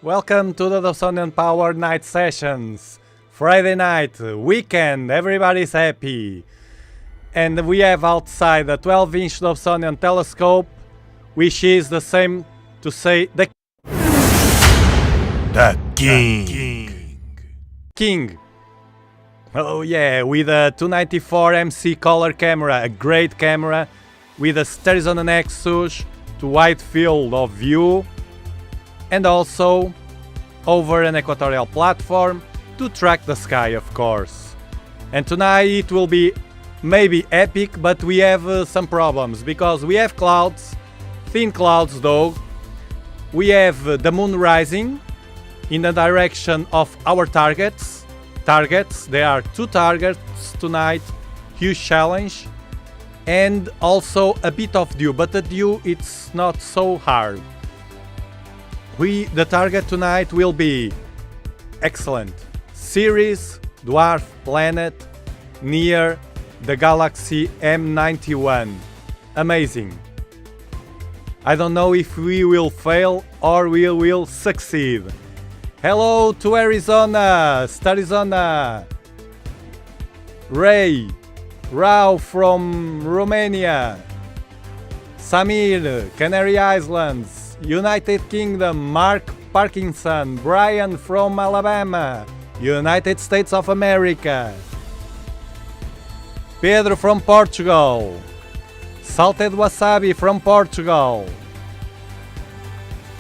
Welcome to the Dobsonian Power Night Sessions. Friday night, weekend, everybody's happy. And we have outside a 12-inch Dobsonian telescope, which is the same to say the King. Oh yeah, with a 294 MC color camera, a great camera, with a Ceres and M91 Nexus to wide field of view, and also over an equatorial platform to track the sky, of course. And tonight it will be maybe epic, but we have some problems because we have clouds, thin clouds though. We have the moon rising in the direction of our targets. There are 2 targets tonight, huge challenge, and also a bit of dew, but the dew it's not so hard. The target tonight will be excellent. Ceres dwarf planet near the galaxy M91. Amazing. I don't know if we will fail or we will succeed. Hello to Arizona, Starizona. Ray, Rao from Romania. Samir, Canary Islands, United Kingdom, Mark Parkinson, Brian from Alabama, United States of America. Pedro from Portugal. Salted Wasabi from Portugal.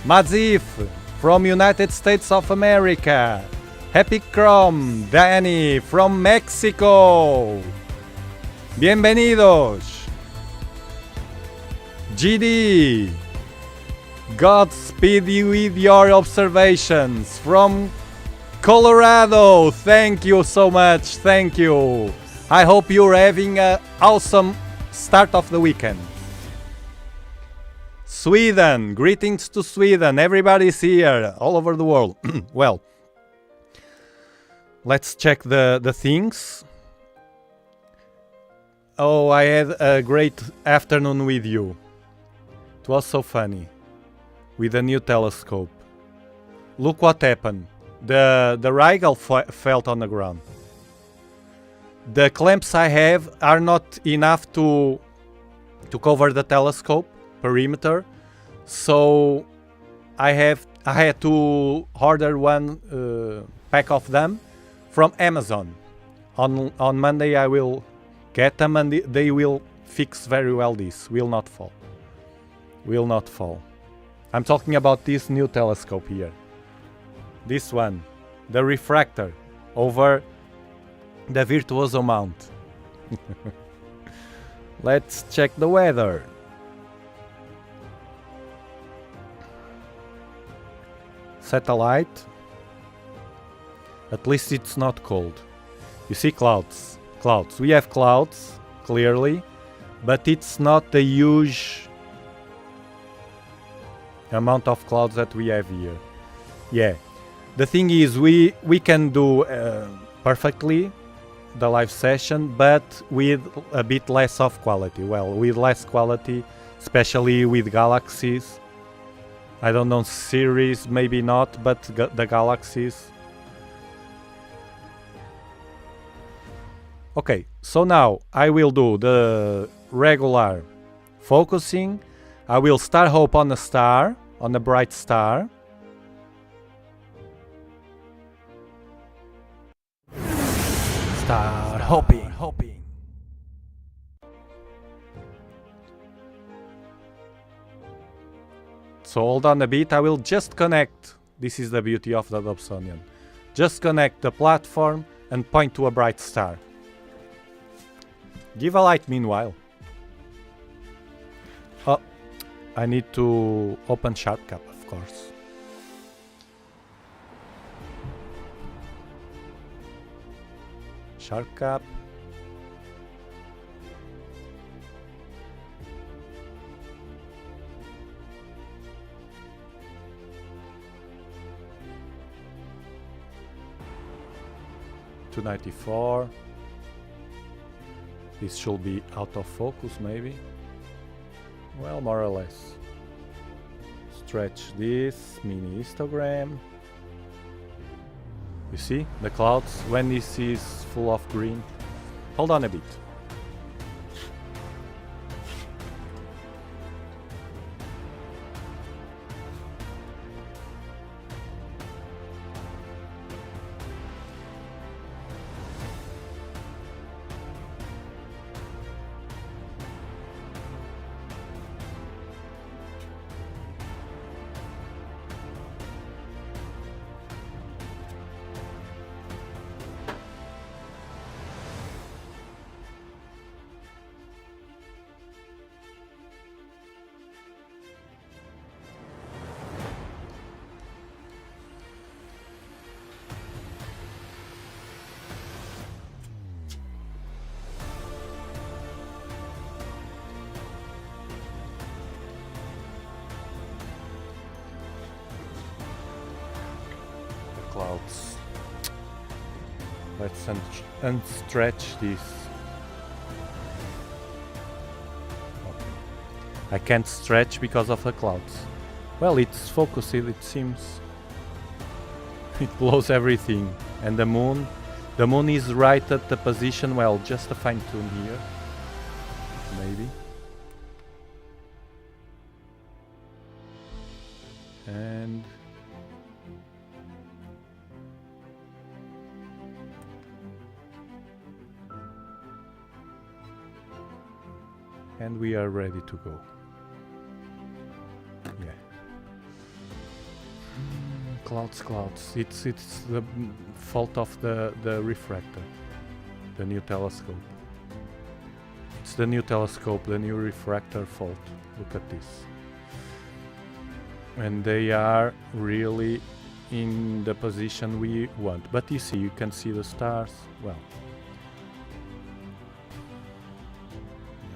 Mazif from United States of America. Happy Chrome, Danny from Mexico. Bienvenidos. GD. Godspeed you with your observations from Colorado. Thank you so much. Thank you. I hope you're having an awesome start of the weekend. Sweden, greetings to Sweden. Everybody's here, all over the world. Well, let's check the things. Oh, I had a great afternoon with you. It was so funny. With a new telescope. Look what happened. The Rigel fell on the ground. The clamps I have are not enough to cover the telescope perimeter, so I had to order one pack of them from Amazon. On Monday I will get them and they will fix very well. This will not fall. Will not fall. I'm talking about this new telescope here. This one, the refractor over the Virtuoso mount. Let's check the weather. Satellite. At least it's not cold. You see clouds. Clouds. We have clouds, clearly, but it's not the huge amount of clouds that we have here. Yeah. The thing is, we can do perfectly the live session, but with a bit less of quality. Well, with less quality, especially with galaxies. I don't know, Ceres, maybe not, but the galaxies. Okay, so now I will do the regular focusing. I will star hope on a star, on a bright star. Star hoping. So hold on a bit, I will just connect. This is the beauty of the Dobsonian. Just connect the platform and point to a bright star. Give a light meanwhile. Oh, I need to open SharpCap, of course. SharpCap. $294. This should be out of focus, maybe. Well, more or less. Stretch this mini histogram. You see the clouds when this is full of green. Hold on a bit. Clouds. Let's unstretch this. Okay. I can't stretch because of the clouds. Well, it's focused, it seems. It blows everything. And the moon is right at the position. Well, just a fine tune here. Maybe. And we are ready to go. Yeah. Clouds. It's the fault of the refractor, the new telescope. It's the new telescope, the new refractor fault. Look at this. And they are really in the position we want. But you see, you can see the stars. Well,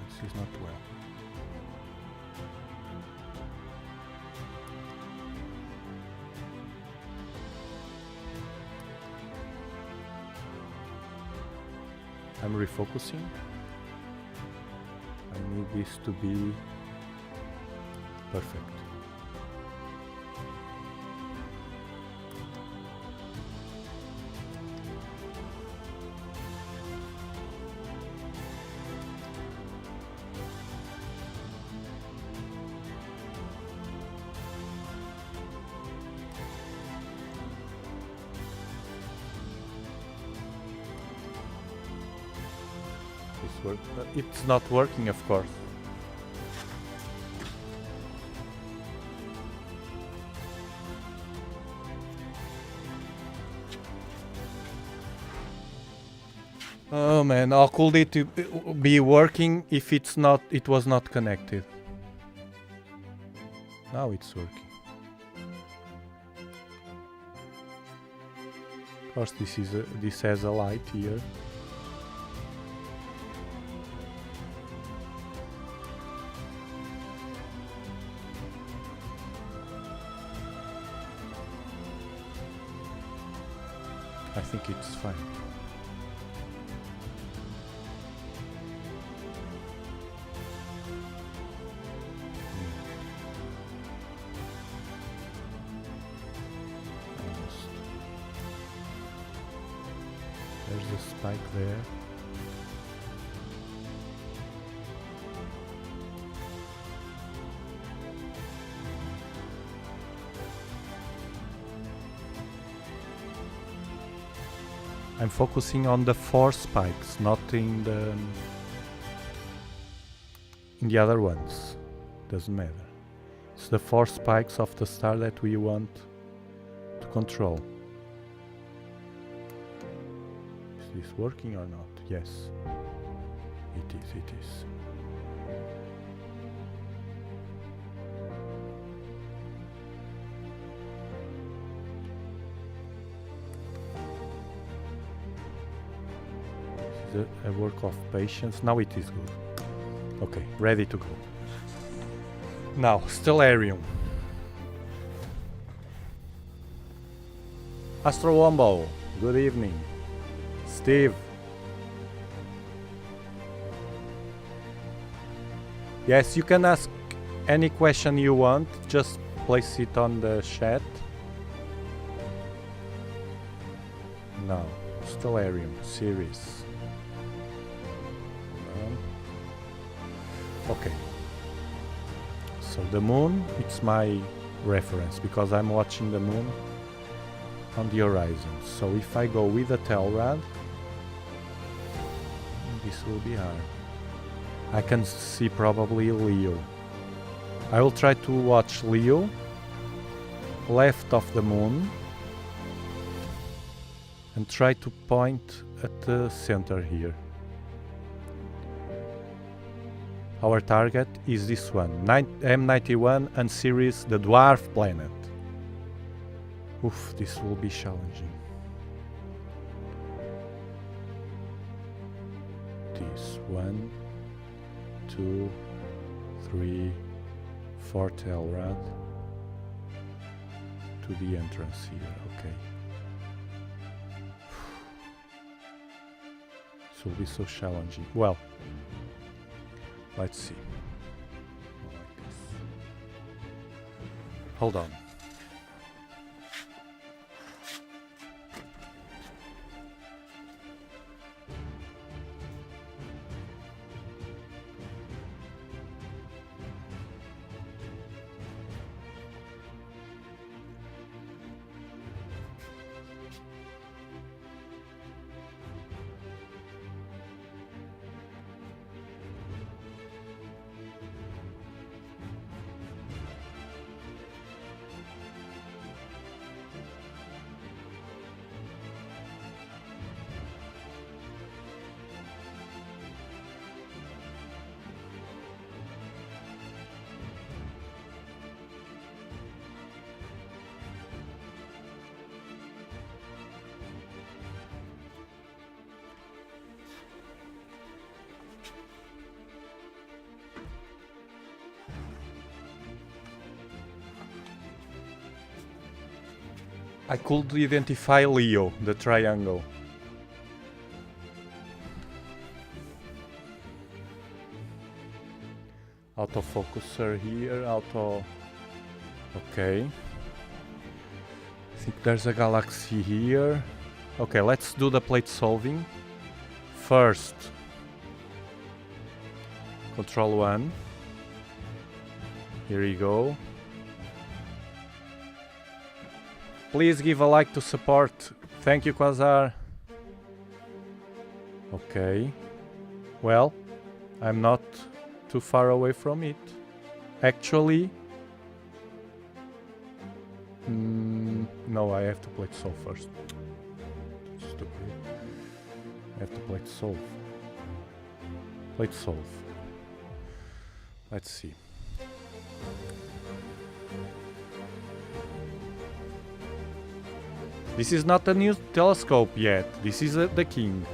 this is not well. I'm refocusing. I need this to be perfect. It's not working, of course. Oh man, how could it be working if it was not connected? Now it's working. Of course, this has a light here. I think it's fine. Almost. There's a spike there. I'm focusing on the 4 spikes, not in the other ones. Doesn't matter. It's the 4 spikes of the star that we want to control. Is this working or not? Yes. It is. A work of patience. Now it is good. Okay, ready to go. Now, Stellarium. Astro Wombo, good evening. Steve. Yes, you can ask any question you want, just place it on the chat. No. Stellarium. Ceres. Okay. So the moon, it's my reference because I'm watching the moon on the horizon. So if I go with a Telrad, this will be hard. I can see probably Leo. I will try to watch Leo left of the moon and try to point at the center here. Our target is this one, M91 and Ceres, the dwarf planet. Oof, this will be challenging. This 1, 2, 3, 4 Telrad to the entrance here, okay. This will be so challenging. Well, let's see. Like this. Hold on. I could identify Leo, the triangle. Autofocuser here, Okay. I think there's a galaxy here. Okay, let's do the plate solving. First, Control 1. Here we go. Please give a like to support. Thank you, Quasar. Okay. Well, I'm not too far away from it. Actually... no, I have to plate solve first. Stupid. I have to plate solve. Plate solve. Let's see. This is not a new telescope yet. This is the King.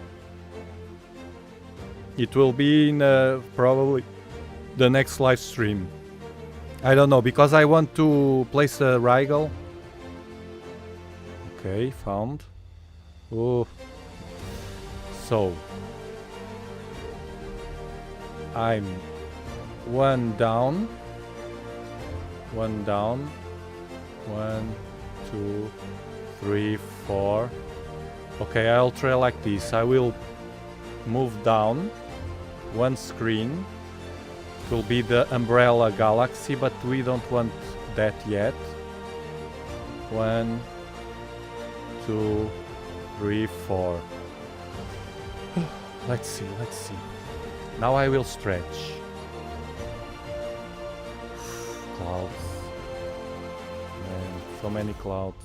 It will be in probably the next live stream. I don't know, because I want to place a Rigel. Okay, found. Oh. So. I'm one down. One down. 1, 2, 3, 4. Okay, I'll try like this. I will move down one screen. It will be the umbrella galaxy, but we don't want that yet. 1, 2, 3, 4. Let's see, let's see. Now I will stretch. Clouds. Man, so many clouds.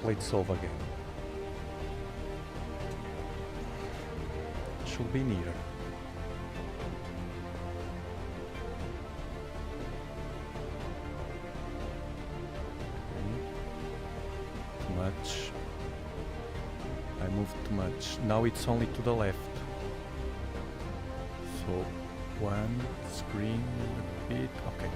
play it solve again. Should be near. Too much. I moved too much. Now it's only to the left. So one screen a bit. Okay.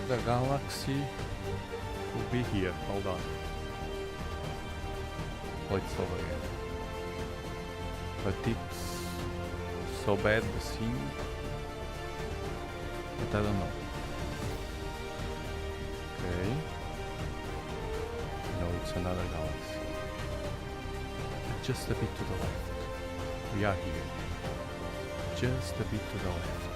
The galaxy will be here. Hold on. Let's over again. But it's so bad the scene. But I don't know. Okay. No, it's another galaxy. Just a bit to the left. We are here. Just a bit to the left.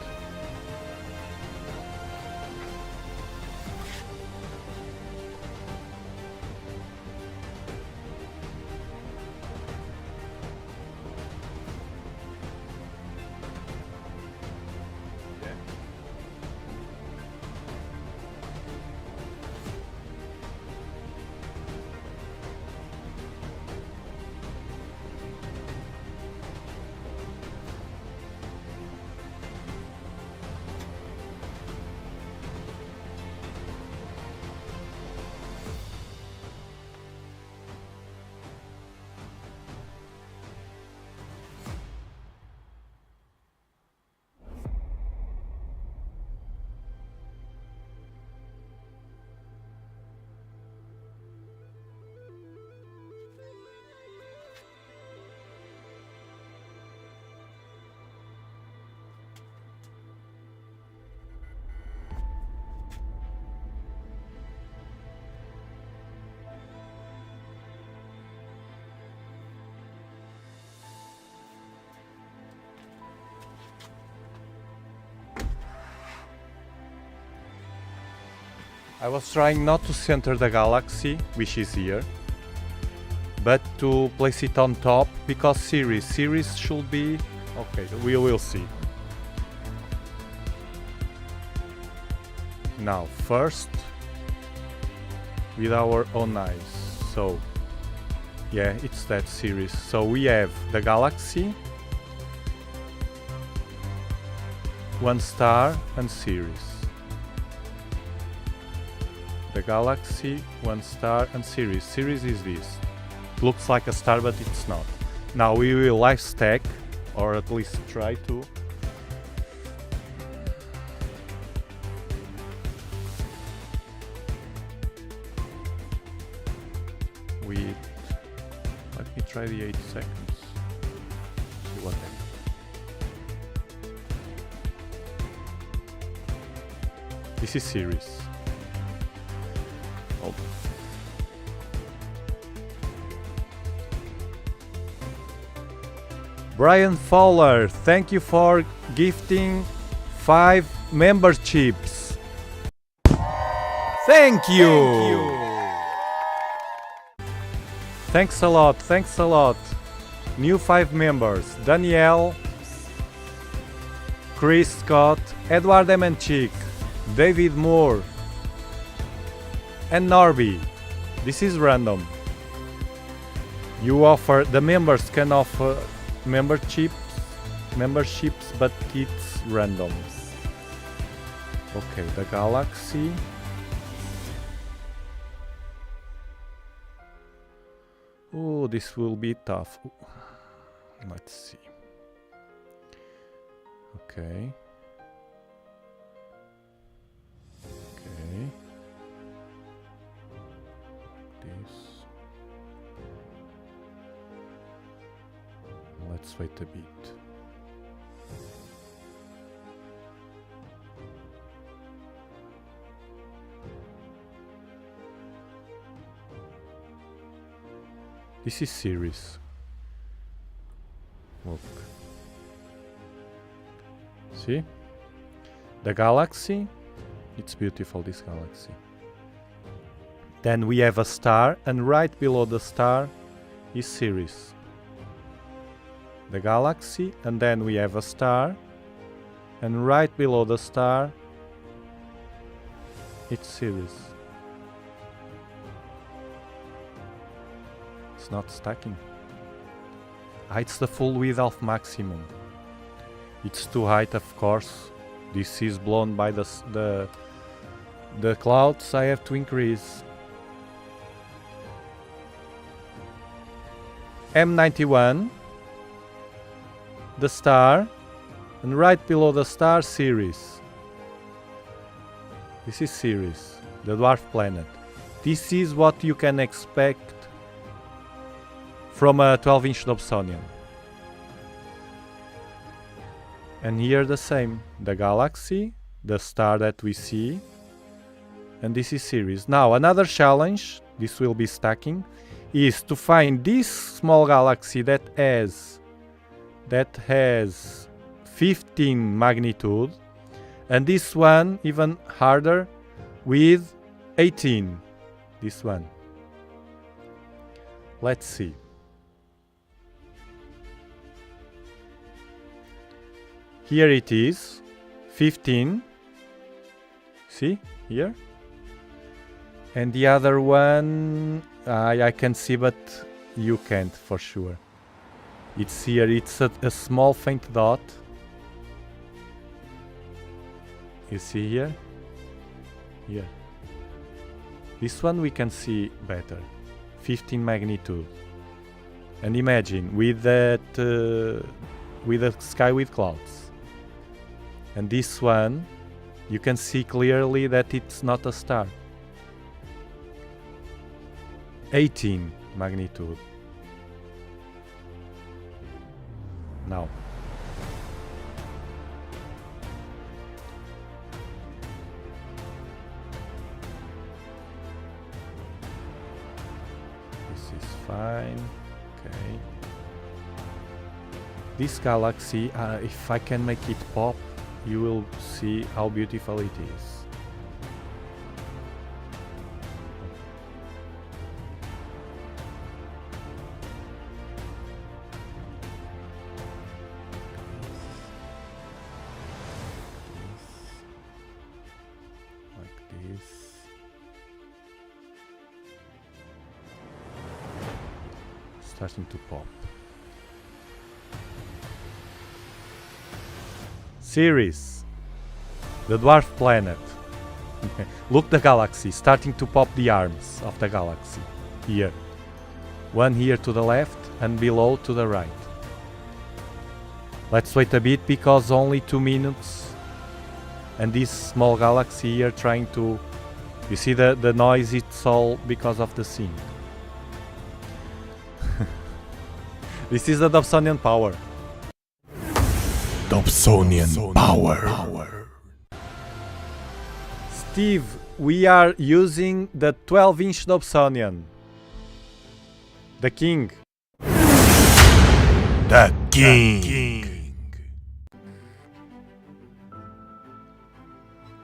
I was trying not to center the galaxy, which is here, but to place it on top, because Ceres should be... Okay, we will see. Now, first, with our own eyes. So, yeah, it's that Ceres. So we have the galaxy, 1 star and Ceres. The galaxy, 1 star and Ceres. Ceres is this. Looks like a star, but it's not. Now we will live stack, or at least try to. Let me try the 8 seconds. See what happens. This is Ceres. Hold on. Brian Fowler, thank you for gifting 5 memberships. Thank you. Thanks a lot, thanks a lot. New 5 members: Danielle, Chris Scott, Edward Emenchik, David Moore, and Norby. This is random. The members can offer memberships, but it's random. Okay, the galaxy. Oh, this will be tough. Let's see. Okay. Okay. This. Let's wait a bit. This is Ceres. Look. See? The galaxy. It's beautiful, this galaxy. Then we have a star, and right below the star is Ceres. The galaxy, and then we have a star, and right below the star it's Ceres. It's not stacking. It's the full width of maximum. It's too high, of course. This is blown by the clouds. I have to increase. M91, the star, and right below the star Ceres. This is Ceres, the dwarf planet. This is what you can expect from a 12-inch Dobsonian. And here the same, the galaxy, the star that we see, and this is Ceres. Now another challenge, this will be stacking, is to find this small galaxy that has 15 magnitude, and this one even harder with 18. This one. Let's see. Here it is, 15. See here? And the other one I can see, but you can't for sure. It's here, it's a small faint dot. You see here? Here. This one we can see better. 15 magnitude. And imagine with that, with a sky with clouds. And this one, you can see clearly that it's not a star. 18 magnitude. Now. This is fine. Okay. This galaxy, if I can make it pop, you will see how beautiful it is. Starting to pop. Ceres, the dwarf planet. Look, the galaxy starting to pop the arms of the galaxy. Here. One here to the left and below to the right. Let's wait a bit because only 2 minutes. And this small galaxy here trying to... You see the noise, it's all because of the scene. This is the Dobsonian power. Dobsonian power. Steve, we are using the 12-inch Dobsonian. The king. The king.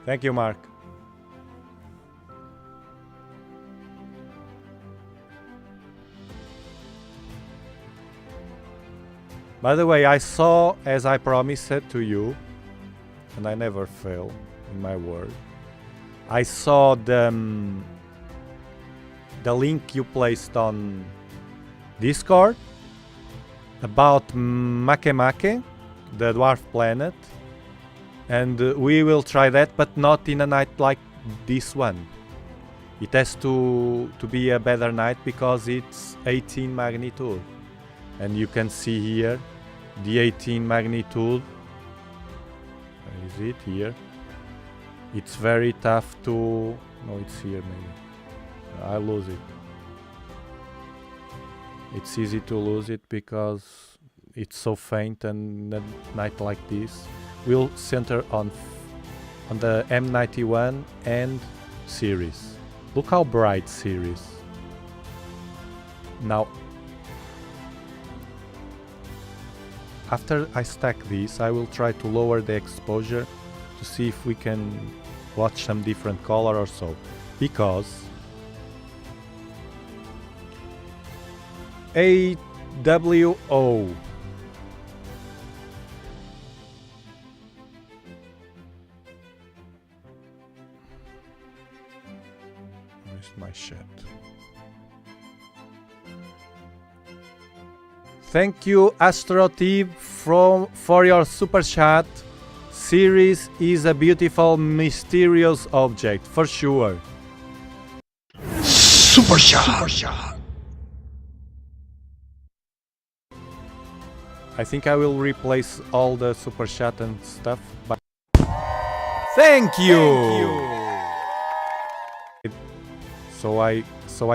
Thank you, Mark. By the way, I saw, as I promised it to you, and I never fail in my word, I saw the link you placed on Discord about Makemake, the dwarf planet, and we will try that, but not in a night like this one. It has to be a better night because it's 18 magnitude. And you can see here the 18 magnitude. Where is it? Here. It's very tough to... No, it's here maybe. I lose it. It's easy to lose it because it's so faint, and a night like this will center on the M91 and Ceres. Look how bright Ceres. Now after I stack this, I will try to lower the exposure to see if we can watch some different color or so, because AWO. Where's my shit? Thank you, AstroTib, for your super chat. Ceres is a beautiful, mysterious object, for sure. Super shot. I think I will replace all the super chat and stuff. But thank you. So I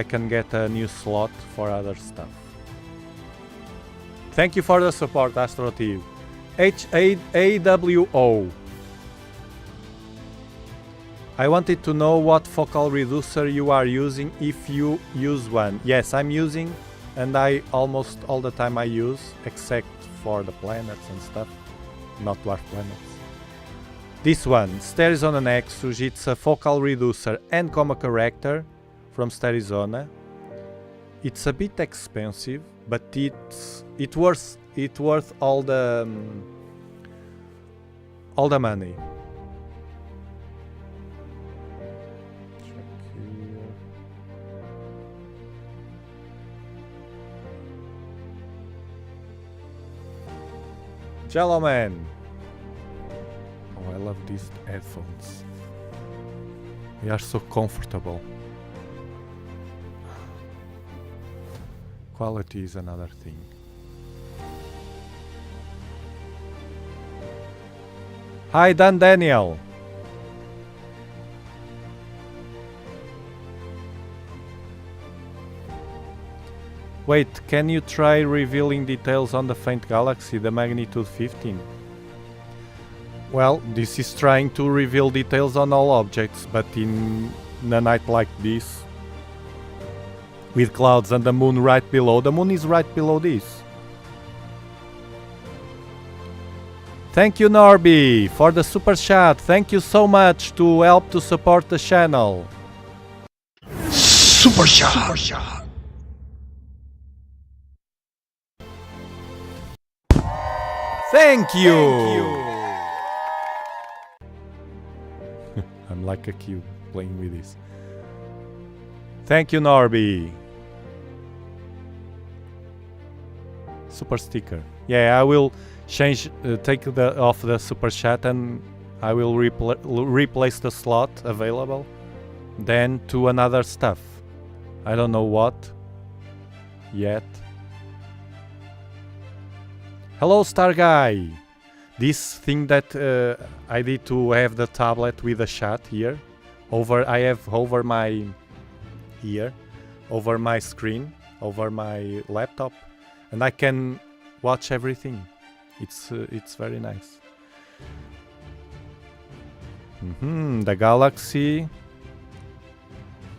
can get a new slot for other stuff. Thank you for the support, AstroTV. AWO. I wanted to know what focal reducer you are using, if you use one. Yes, I'm using, and I almost all the time I use, except for the planets and stuff, not dwarf planets. This one, Ceres And M91, it's a focal reducer and coma corrector from Ceres. It's a bit expensive, but it's worth all the money. Check here. Jello Man. Oh, I love these headphones. They are so comfortable. Quality is another thing. Hi, Dan Daniel. Wait, can you try revealing details on the faint galaxy, the magnitude 15? Well, this is trying to reveal details on all objects, but in a night like this, with clouds and the moon right below. The moon is right below this. Thank you, Norby, for the super chat. Thank you so much to help to support the channel. Super shot. Thank you. I'm like a cube playing with this. Thank you, Norby. Super sticker. Yeah, I will change, take off the super chat, and I will replace the slot available, then to another stuff. I don't know what yet. Hello, Star Guy. This thing that I did to have the tablet with a chat here, I have over my ear, over my screen, over my laptop, and I can watch everything. It's very nice. The galaxy.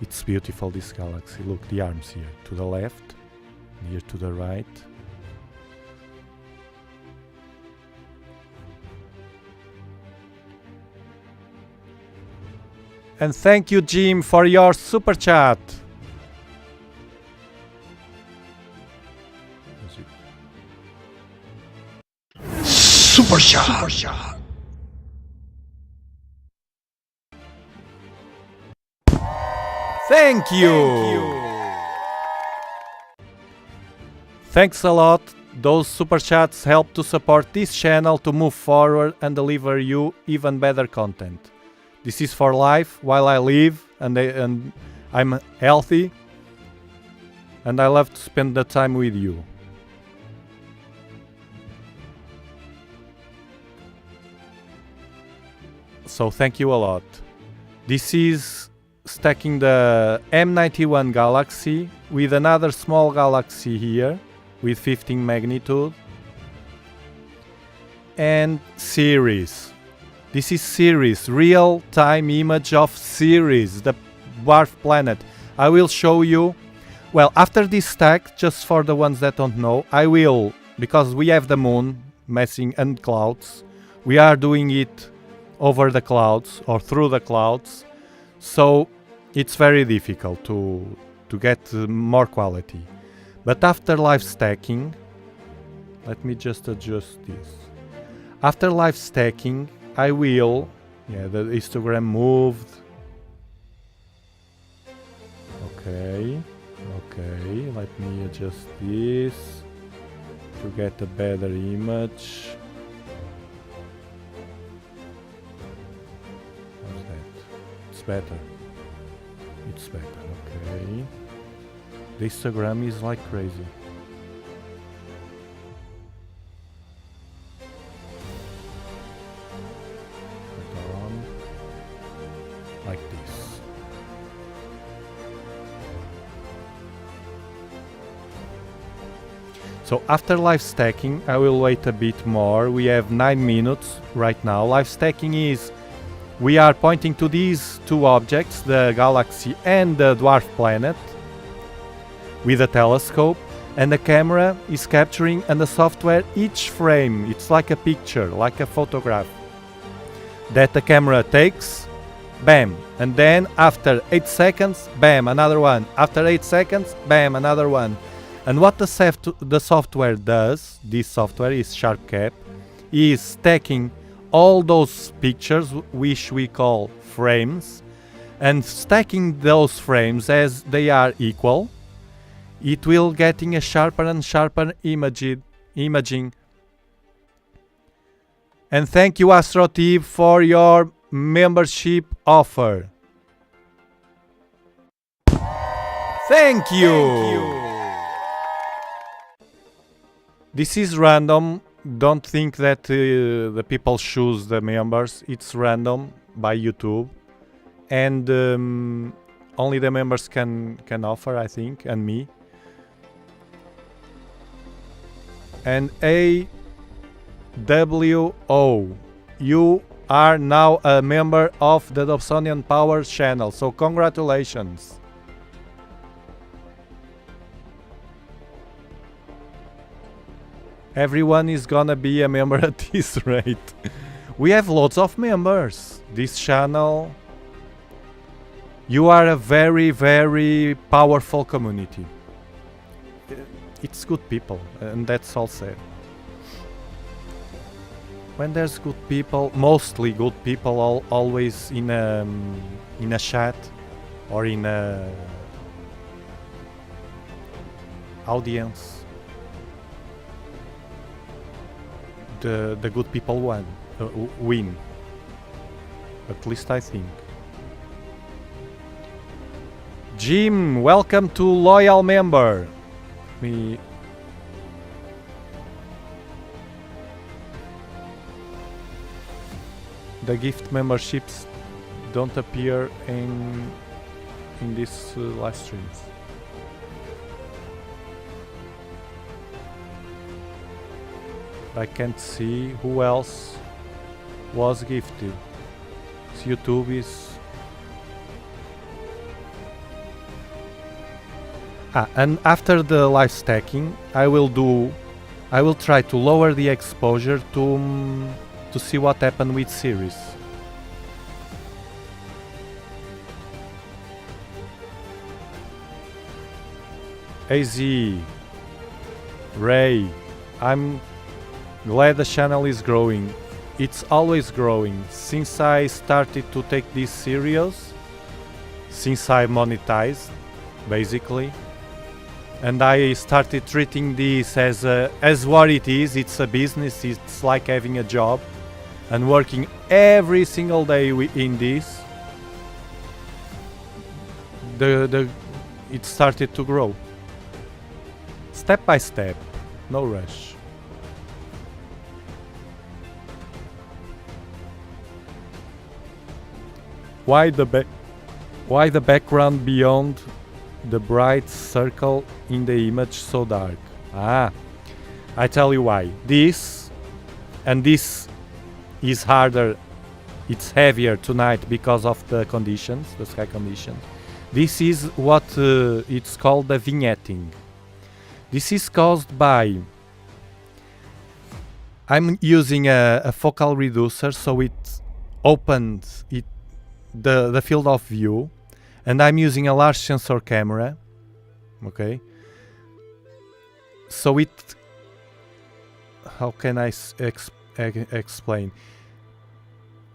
It's beautiful, this galaxy. Look, the arms here to the left, here to the right. And thank you, Jim, for your super chat. Super shot. Thank you. Thanks a lot. Those super chats help to support this channel to move forward and deliver you even better content. This is for life, while I live and I'm healthy, and I love to spend the time with you. So thank you a lot. This is stacking the M91 galaxy with another small galaxy here with 15 magnitude, and Ceres. This is Ceres, real-time image of Ceres, the dwarf planet. I will show you. Well, after this stack, just for the ones that don't know, I will, because we have the moon messing and clouds. We are doing it over the clouds or through the clouds, so it's very difficult to get more quality. But after live stacking, let me just adjust this. After live stacking, I will, the histogram moved. Okay, let me adjust this to get a better image. How's that? It's better. It's better, okay. The histogram is like crazy. Put on like this. So after live stacking, I will wait a bit more. We have 9 minutes right now. Live stacking is we are pointing to these two objects, the galaxy and the dwarf planet, with a telescope, and the camera is capturing and the software each frame. It's like a picture, like a photograph that the camera takes, bam, and then after 8 seconds, bam, another one. After 8 seconds, bam, another one. And what the software does, this software is SharpCap, is stacking all those pictures, which we call frames, and stacking those frames as they are equal. It will getting a sharper and sharper imaging. And thank you, AstroTib, for your membership offer. Thank you. This is random. Don't think that the people choose the members. It's random by YouTube, and only the members can offer, I think, and me. And AWO, you are now a member of the Dobsonian Power channel, so congratulations. Everyone is gonna be a member at this rate. We have lots of members. This channel, you are a very, very powerful community. It's good people, and that's all said. When there's good people, mostly good people, always in a chat or in a audience, the good people win. At least I think. Jim, welcome to loyal member. The gift memberships don't appear in these live streams. I can't see who else was gifted. YouTube is... and after the live stacking, I will try to lower the exposure to see what happened with Ceres. AZ, Ray, I'm glad the channel is growing. It's always growing. Since I started to take this serious, since I monetized, basically, and I started treating this as what it is. It's a business. It's like having a job and working every single day in this. It started to grow. Step by step, no rush. Why the background beyond the bright circle in the image so dark? I tell you why. This is harder, it's heavier tonight because of the conditions, the sky conditions. This is what it's called the vignetting. This is caused by I'm using a focal reducer, so it opens the field of view, and I'm using a large sensor camera. Okay, so how can I explain?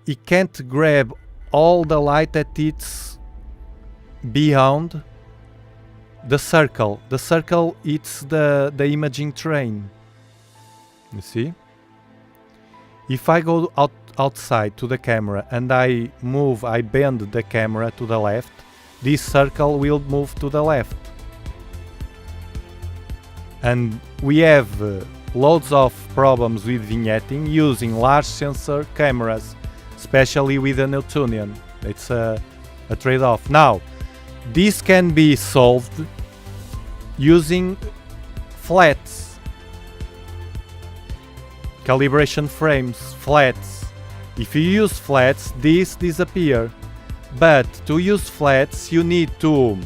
It can't grab all the light that it's beyond the circle. The circle, it's the imaging train. You see? If I go outside to the camera and I bend the camera to the left, this circle will move to the left. And we have loads of problems with vignetting using large sensor cameras, especially with the Newtonian. It's a trade-off. Now, this can be solved using flats, calibration frames, flats. If you use flats, these disappear. But to use flats, you need to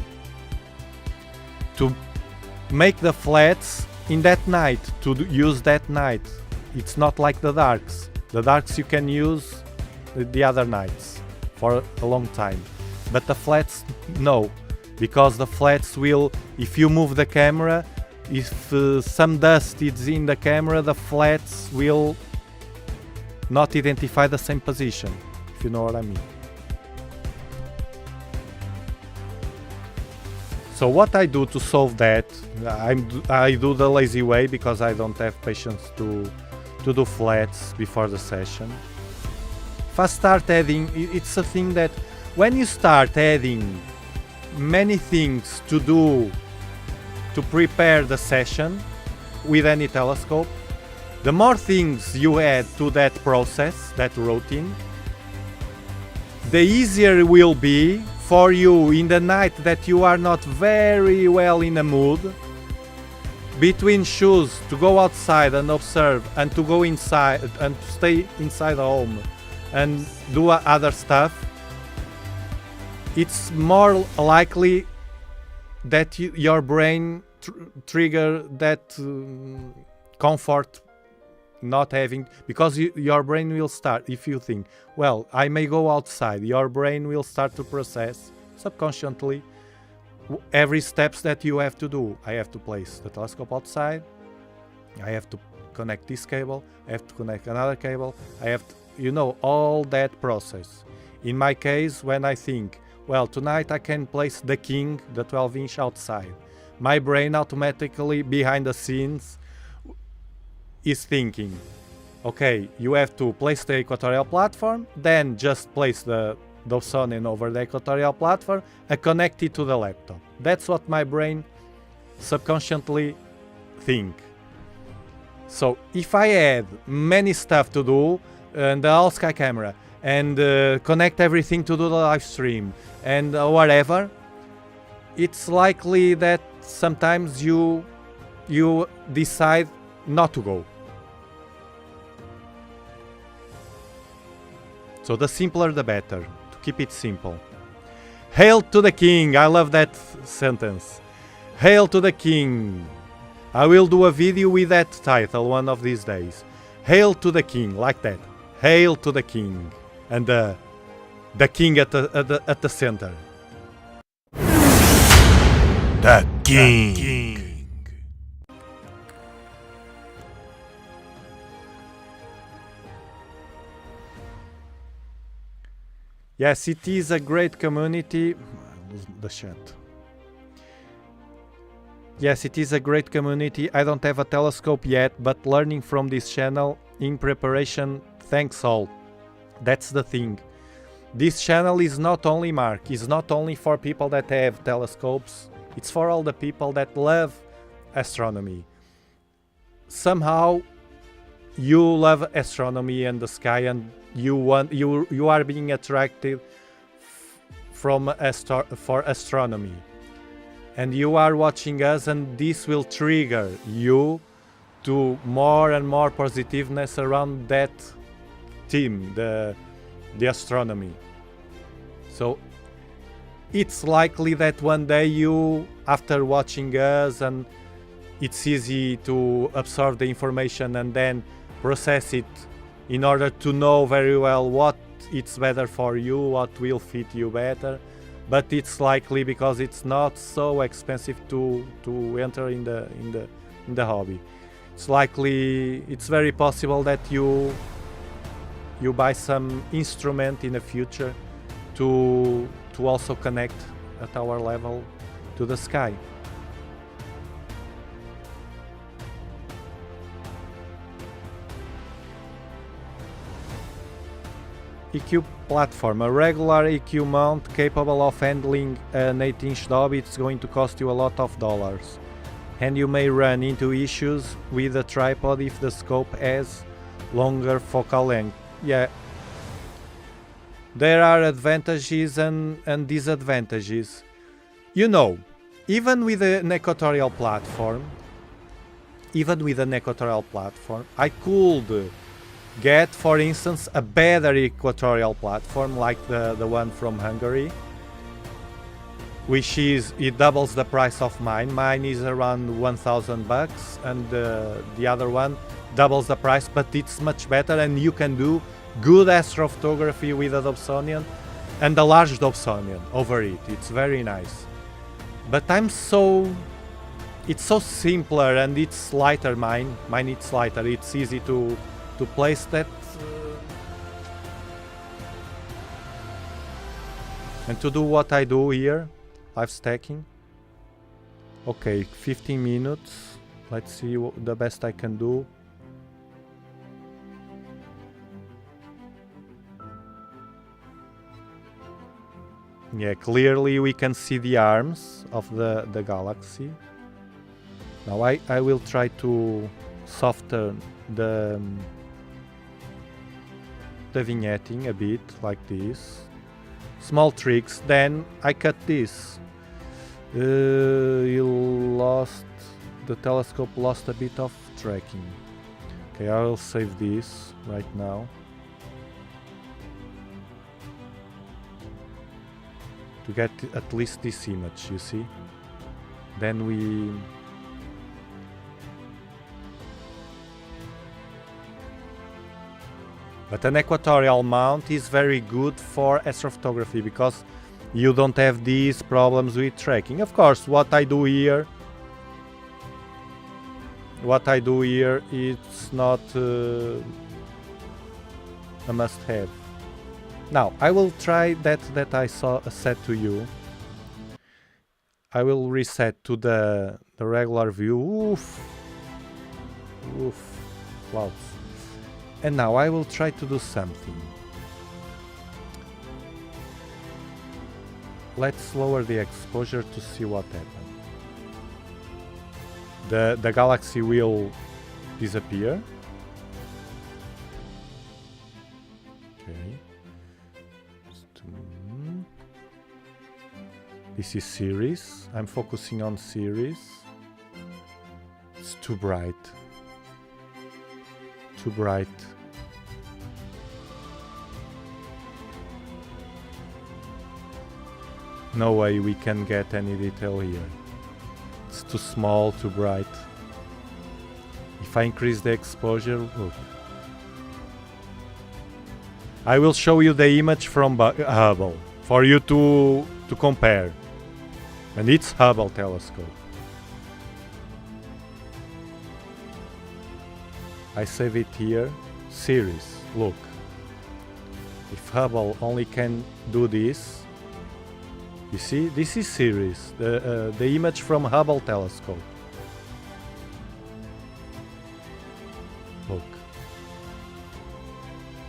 make the flats in that night, to use that night. It's not like the darks. The darks you can use the other nights for a long time. But the flats, no. Because the flats will, if you move the camera, if some dust is in the camera, the flats will not identify the same position, if you know what I mean. So what I do to solve that, I do the lazy way because I don't have patience to do flats before the session. If I start adding, it's a thing that when you start adding many things to do to prepare the session with any telescope, the more things you add to that process, that routine, the easier it will be for you in the night that you are not very well in a mood, between shoes to go outside and observe and to go inside and to stay inside the home and do other stuff. It's more likely that your brain trigger that comfort not having, because your brain will start, if you think, well, I may go outside, your brain will start to process subconsciously every steps that you have to do. I have to place the telescope outside, I have to connect this cable, I have to connect another cable, I have to, you know, all that process. In my case, when I think, well, tonight I can place the king, the 12-inch outside, my brain automatically behind the scenes is thinking, okay, you have to place the equatorial platform, then just place the Dobsonian over the equatorial platform and connect it to the laptop. That's what my brain subconsciously think. So if I add many stuff to do, and the all sky camera, and connect everything to do the live stream, and whatever, it's likely that sometimes you decide not to go. So the simpler the better, to keep it simple. Hail to the king! I love that sentence. Hail to the king! I will do a video with that title one of these days. Hail to the king, like that. Hail to the king. And the king at the center. The king. Yes, it is a great community. I lose the chat. Yes, it is a great community. I don't have a telescope yet, but learning from this channel in preparation, thanks all. That's the thing. This channel is not only Mark, it's not only for people that have telescopes, it's for all the people that love astronomy. Somehow you love astronomy and the sky, and you are being attracted for astronomy, and you are watching us, and this will trigger you to more and more positiveness around that team, the astronomy. So it's likely that one day you, after watching us, and it's easy to absorb the information, and then process it in order to know very well what it's better for you, what will fit you better. But it's likely, because it's not so expensive to enter in the hobby. It's likely, it's very possible that you buy some instrument in the future to also connect at our level to the sky. EQ platform. A regular EQ mount capable of handling an 8-inch knob, it's going to cost you a lot of dollars. And you may run into issues with a tripod if the scope has longer focal length. Yeah. There are advantages and disadvantages. You know, even with an equatorial platform, I could get, for instance, a better equatorial platform like the one from Hungary, which it doubles the price of mine. Mine is around $1,000 and the other one doubles the price, but it's much better and you can do good astrophotography with a Dobsonian and a large Dobsonian over it. It's very nice. But it's so simpler and it's lighter. Mine it's lighter. It's easy to place that and to do what I do here, live stacking. Okay, 15 minutes. Let's see the best I can do. Yeah, clearly we can see the arms of the galaxy. Now I will try to soften the vignetting a bit, like this. Small tricks. Then I cut this. The telescope lost a bit of tracking. Okay, I will save this right now to get at least this image, you see. Then But an equatorial mount is very good for astrophotography because you don't have these problems with tracking. Of course, what I do here it's not a must-have. Now I will try that I set to you. I will reset to the regular view. Oof, clouds. And now I will try to do something. Let's lower the exposure to see what happens. The galaxy will disappear. Okay. This is Ceres. I'm focusing on Ceres. It's too bright. Too bright. No way we can get any detail here. It's too small, too bright. If I increase the exposure, look. I will show you the image from Hubble for you to compare. And it's Hubble telescope. I save it here. Ceres, look. If Hubble only can do this, you see, this is Ceres, the image from Hubble telescope. Look.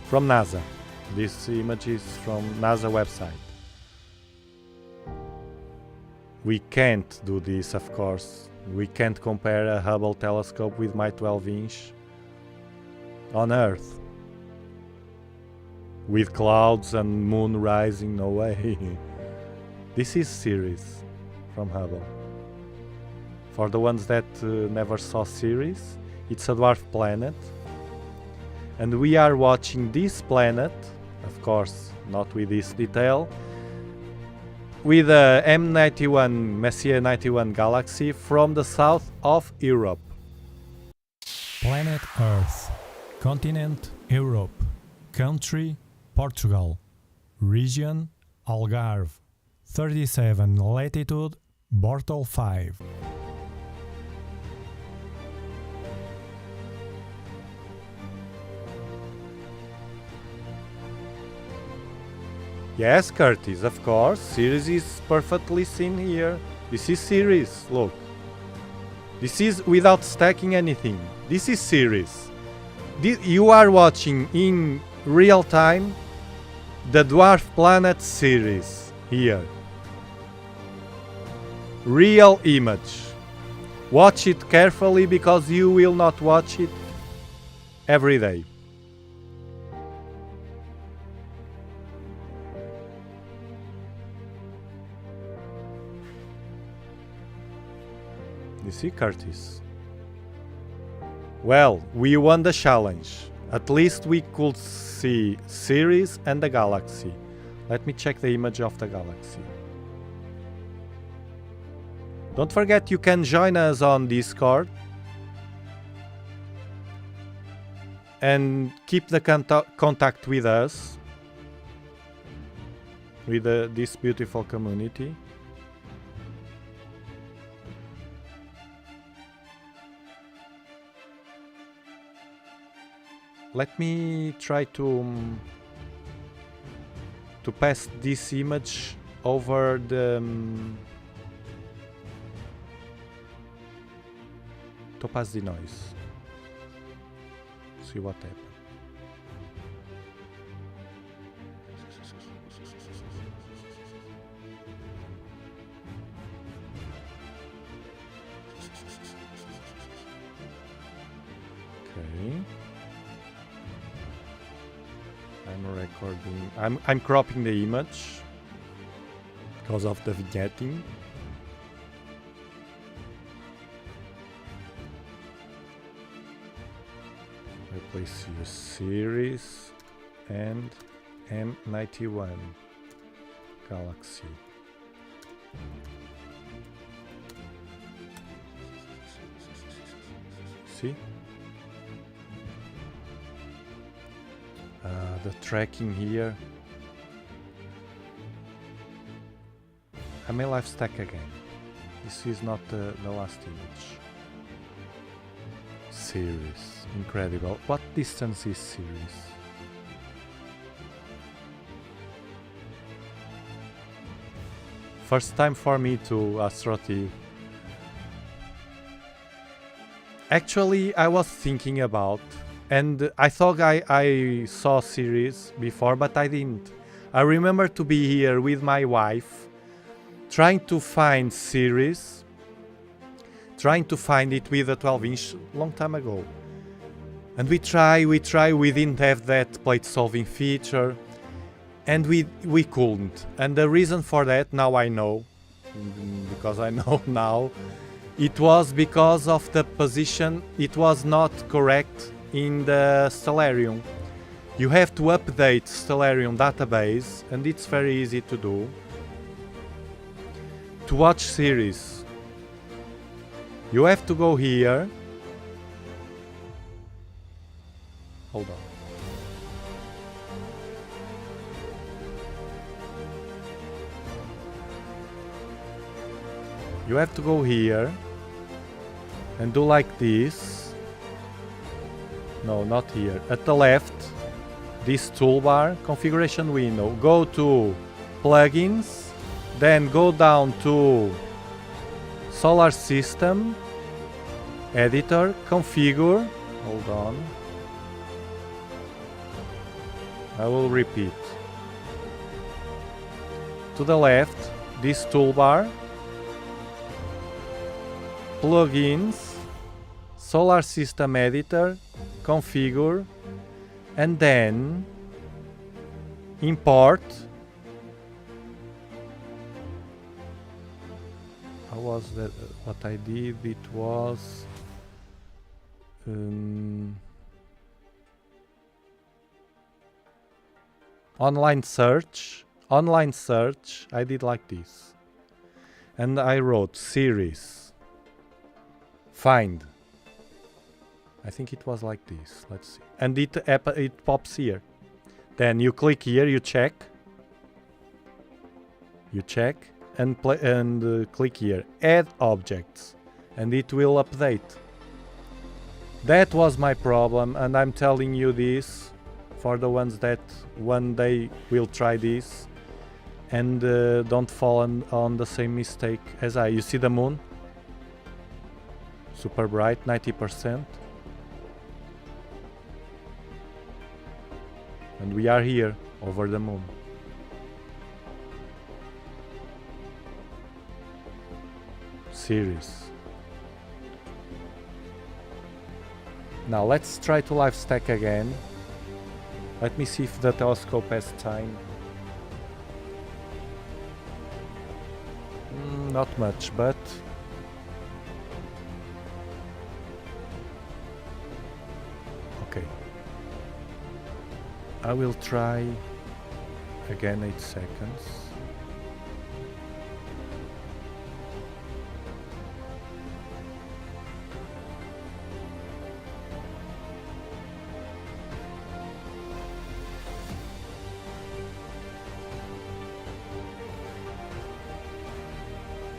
From NASA. This image is from NASA website. We can't do this, of course. We can't compare a Hubble telescope with my 12-inch on Earth. With clouds and moon rising, no way. This is Ceres from Hubble. For the ones that never saw Ceres, it's a dwarf planet. And we are watching this planet, of course, not with this detail, with the M91 Messier 91 galaxy from the south of Europe. Planet Earth. Continent Europe. Country Portugal. Region Algarve. 37 latitude Bortle 5. Yes, Curtis, of course. Ceres is perfectly seen here. This is Ceres, look. This is without stacking anything. This is Ceres. You are watching in real time the dwarf planet Ceres here. Real image. Watch it carefully because you will not watch it every day. You see, Curtis? Well, we won the challenge. At least we could see Ceres and the galaxy. Let me check the image of the galaxy. Don't forget you can join us on Discord and keep the contact with us, with this beautiful community. Let me try to pass this image over the to pass the noise. See what happens. Okay. I'm recording. I'm cropping the image because of the vignetting. I place here Ceres and M91 Galaxy. See? The tracking here. I may live stack again. This is not the last image. Ceres. Incredible. What distance is Ceres? First time for me to astroturf. Actually, I was thinking about, and I thought I saw Ceres before, but I didn't. I remember to be here with my wife, trying to find Ceres, trying to find it with a 12-inch long time ago. And we try, we didn't have that plate solving feature, and we couldn't. And the reason for that, now I know, because I know now, it was because of the position, it was not correct in the Stellarium. You have to update Stellarium database, and it's very easy to do. To watch Ceres, you have to go here. Hold on. You have to go here and do like this. No, not here. At the left, this toolbar, configuration window. Go to plugins, then go down to solar system, editor, configure. Hold on. I will repeat. To the left, this toolbar, plugins, solar system editor, configure, and then import. How was that? What I did? It was online search. Online search. I did like this, and I wrote Ceres. Find. I think it was like this. Let's see. And it pops here. Then you click here, you check. You check and click here. Add objects. And it will update. That was my problem, and I'm telling you this for the ones that one day will try this and don't fall on the same mistake as I. You see the moon? Super bright, 90%. And we are here, over the moon. Ceres. Now let's try to live stack again. Let me see if the telescope has time. Not much, but okay. I will try again 8 seconds.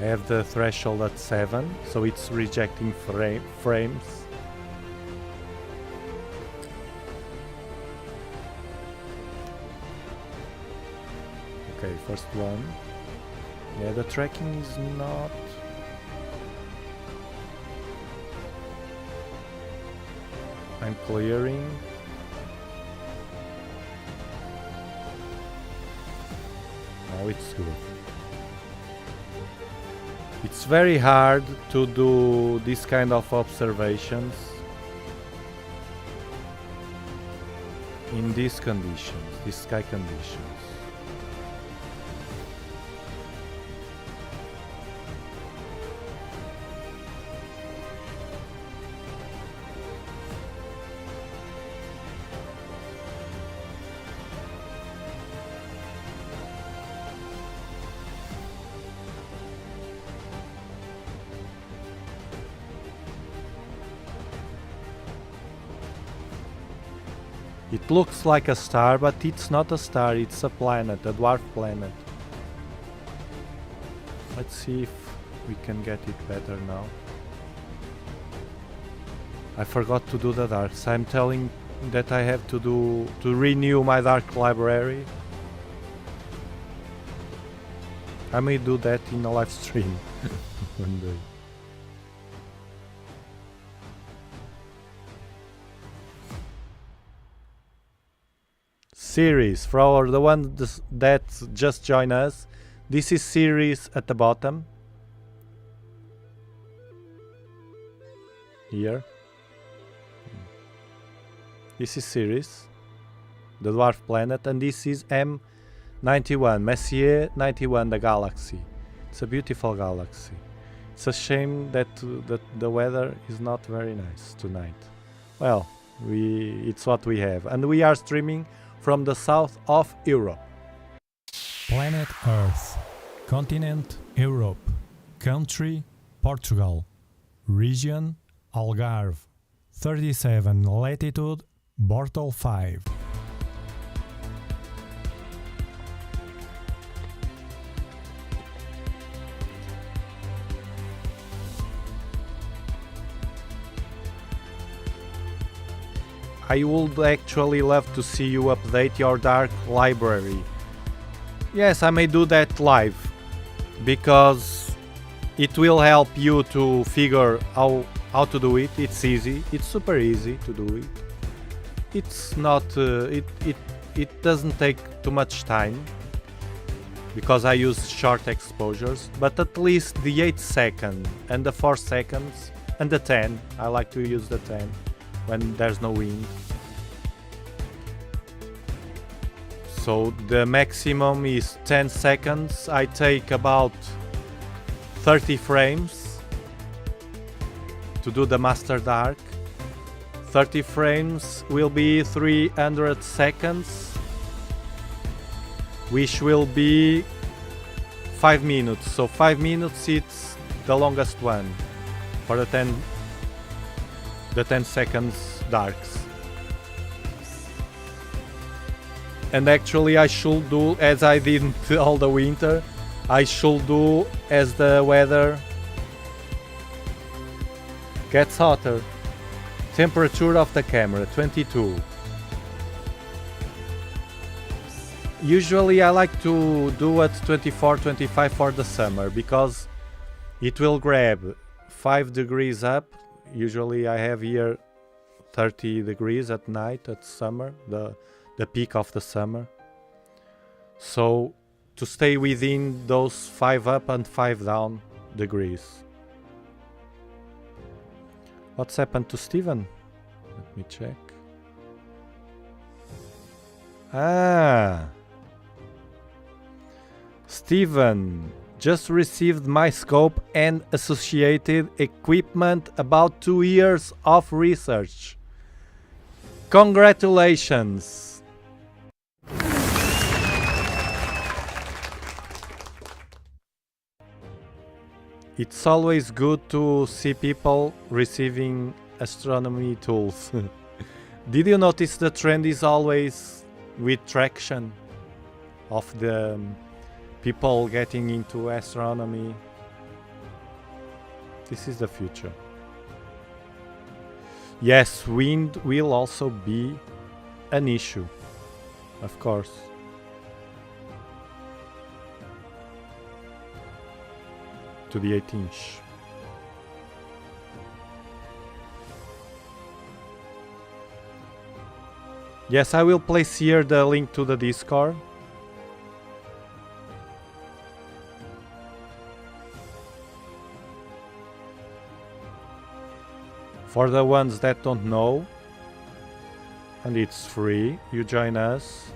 I have the threshold at 7, so it's rejecting frames. Okay, first one. Yeah, the tracking is not... I'm clearing. Now it's good. It's very hard to do this kind of observations in these conditions, these sky conditions. It looks like a star, but it's not a star, it's a planet, a dwarf planet. Let's see if we can get it better now. I forgot to do the darks. I'm telling that I have to renew my dark library. I may do that in a live stream one day. Ceres, for the ones that just join us, this is Ceres at the bottom. Here. This is Ceres, the dwarf planet, and this is M91, Messier 91, the galaxy. It's a beautiful galaxy. It's a shame that the weather is not very nice tonight. Well, it's what we have, and we are streaming from the south of Europe. Planet Earth. Continent Europe. Country Portugal. Region Algarve. 37 latitude Bortle 5. I would actually love to see you update your dark library. Yes, I may do that live, because it will help you to figure how to do it. It's easy, it's super easy to do it. It's not, it doesn't take too much time, because I use short exposures, but at least the 8 second and the 4 seconds and the 10, I like to use the 10. When there's no wind. So the maximum is 10 seconds. I take about 30 frames to do the master dark. 30 frames will be 300 seconds, which will be 5 minutes. So 5 minutes it's the longest one for the 10. the 10 seconds darks. And actually I should do, as I didn't all the winter, I should do as the weather gets hotter. Temperature of the camera, 22. Usually I like to do at 24, 25 for the summer because it will grab 5 degrees up. Usually I have here 30 degrees at night at summer, the peak of the summer. So to stay within those 5 up and 5 down degrees. What's happened to Steven? Let me check. Steven just received my scope and associated equipment, about 2 years of research. Congratulations! It's always good to see people receiving astronomy tools. Did you notice the trend is always with traction of the people getting into astronomy? This is the future. Yes, wind will also be an issue, of course. To the 8-inch. Yes, I will place here the link to the Discord. For the ones that don't know, and it's free, you join us.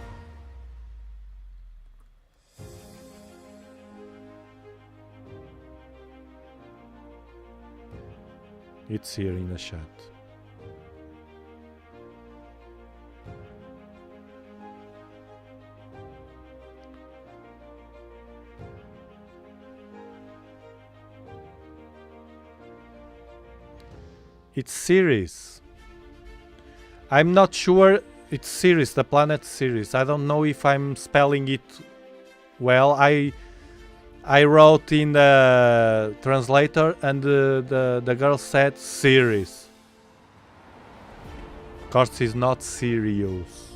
It's here in the chat. It's Ceres. I'm not sure. It's Ceres, the planet Ceres. I don't know if I'm spelling it well. I wrote in the translator and the girl said Ceres. Of course, it's not serious.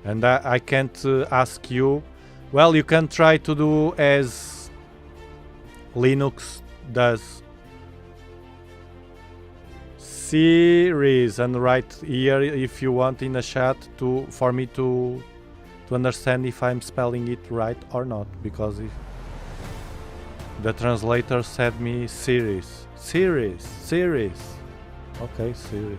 And I can't ask you. Well, you can try to do as Linux does. Ceres, and write here if you want in the chat for me to understand if I'm spelling it right or not, because if the translator said me Ceres. Okay, Ceres.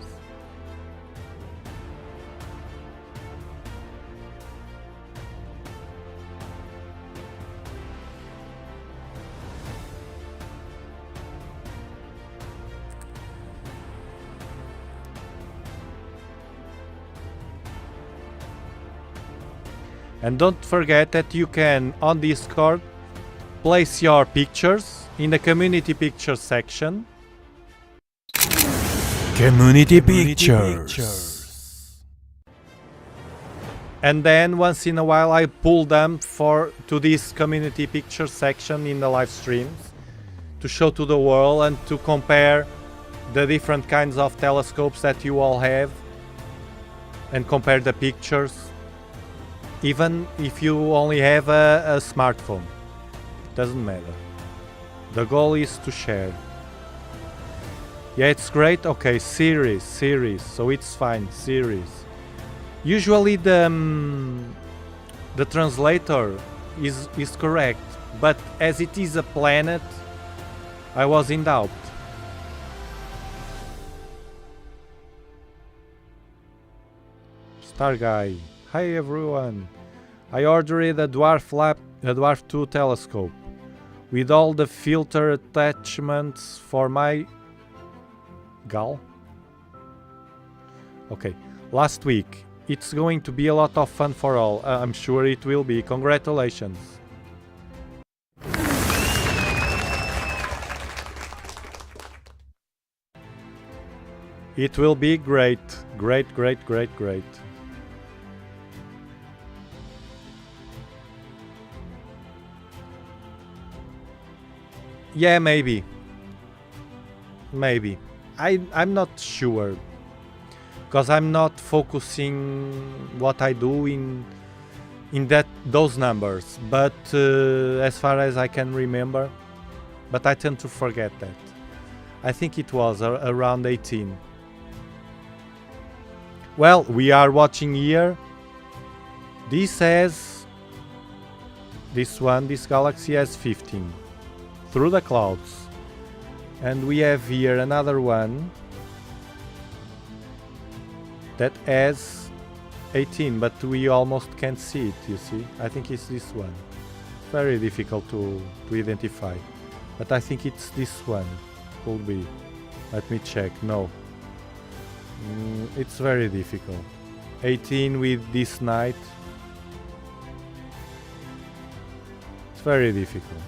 And don't forget that you can, on Discord, place your pictures in the community pictures section. Community pictures. And then once in a while I pull them to this community picture section in the live streams to show to the world and to compare the different kinds of telescopes that you all have and compare the pictures. Even if you only have a smartphone, doesn't matter. The goal is to share. Yeah, it's great. Okay, Ceres, so it's fine, Ceres. Usually the translator is correct, but as it is a planet, I was in doubt. Star Guy. Hi everyone. I ordered a Dwarf 2 telescope with all the filter attachments for my GAL. Okay, last week It's going to be a lot of fun for all. I'm sure it will be. Congratulations. It will be great. Great, great, great, great. Yeah, maybe. Maybe. I'm not sure. Because I'm not focusing what I do in those numbers. But as far as I can remember, but I tend to forget that. I think it was around 18. Well, we are watching here. This galaxy has 15 through the clouds, and we have here another one that has 18, but we almost can't see it. You see, I think it's this one. Very difficult to identify, but I think it's this one. Could be. Let me check. No. It's very difficult. 18 with this night. It's very difficult.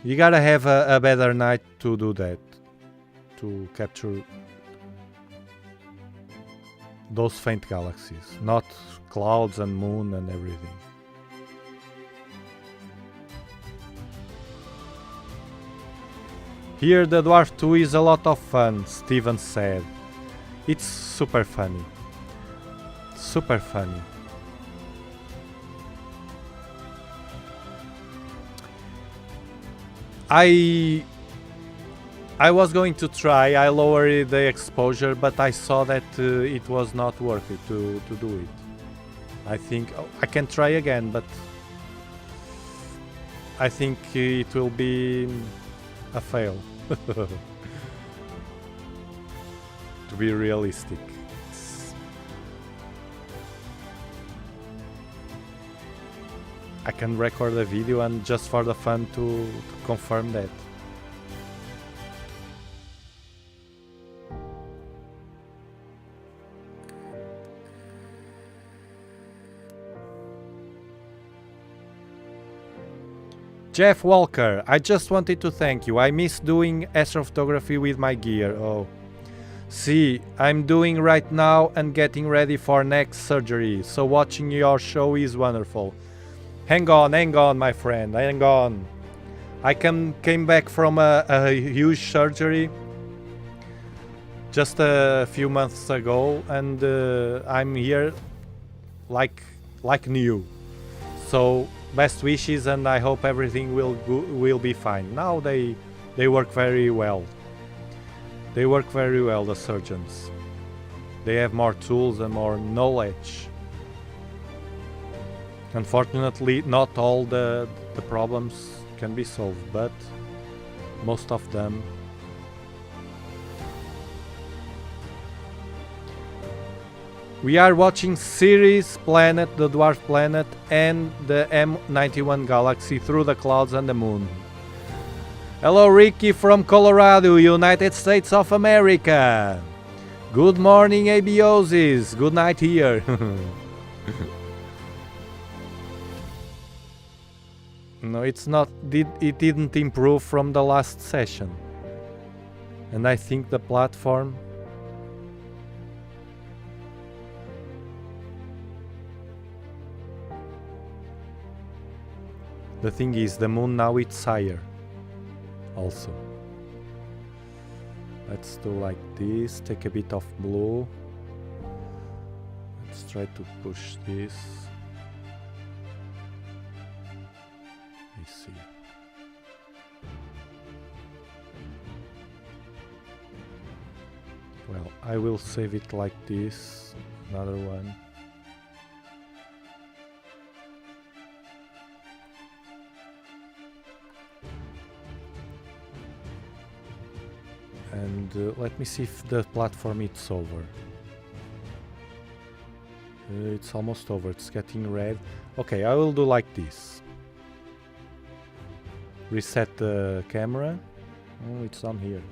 You gotta have a better night to do that. To capture those faint galaxies. Not clouds and moon and everything. Here the Dwarf 2 is a lot of fun, Steven said. It's super funny. Super funny. I was going to try, I lowered the exposure, but I saw that it was not worth it to do it. I think I can try again, but I think it will be a fail. To be realistic. I can record a video and just for the fun to confirm that. Jeff Walker, I just wanted to thank you. I miss doing astrophotography with my gear. Oh. See, I'm doing right now and getting ready for next surgery, so watching your show is wonderful. Hang on, my friend, hang on. I came back from a huge surgery just a few months ago, and I'm here like new. So best wishes, and I hope everything will be fine. Now they work very well. They work very well, the surgeons. They have more tools and more knowledge. Unfortunately, not all the problems can be solved, but most of them. We are watching Ceres planet, the dwarf planet, and the M91 galaxy through the clouds and the moon. Hello, Ricky from Colorado, United States of America. Good morning, Abiosis. Good night here. No, it's not. It didn't improve from the last session. And I think the platform. The thing is, the moon now it's higher. Also. Let's do like this. Take a bit of blue. Let's try to push this. Let's see. Well, I will save it like this. Another one. And let me see if the platform is over. It's almost over, it's getting red. Okay, I will do like this. Reset the camera. Oh, it's on here.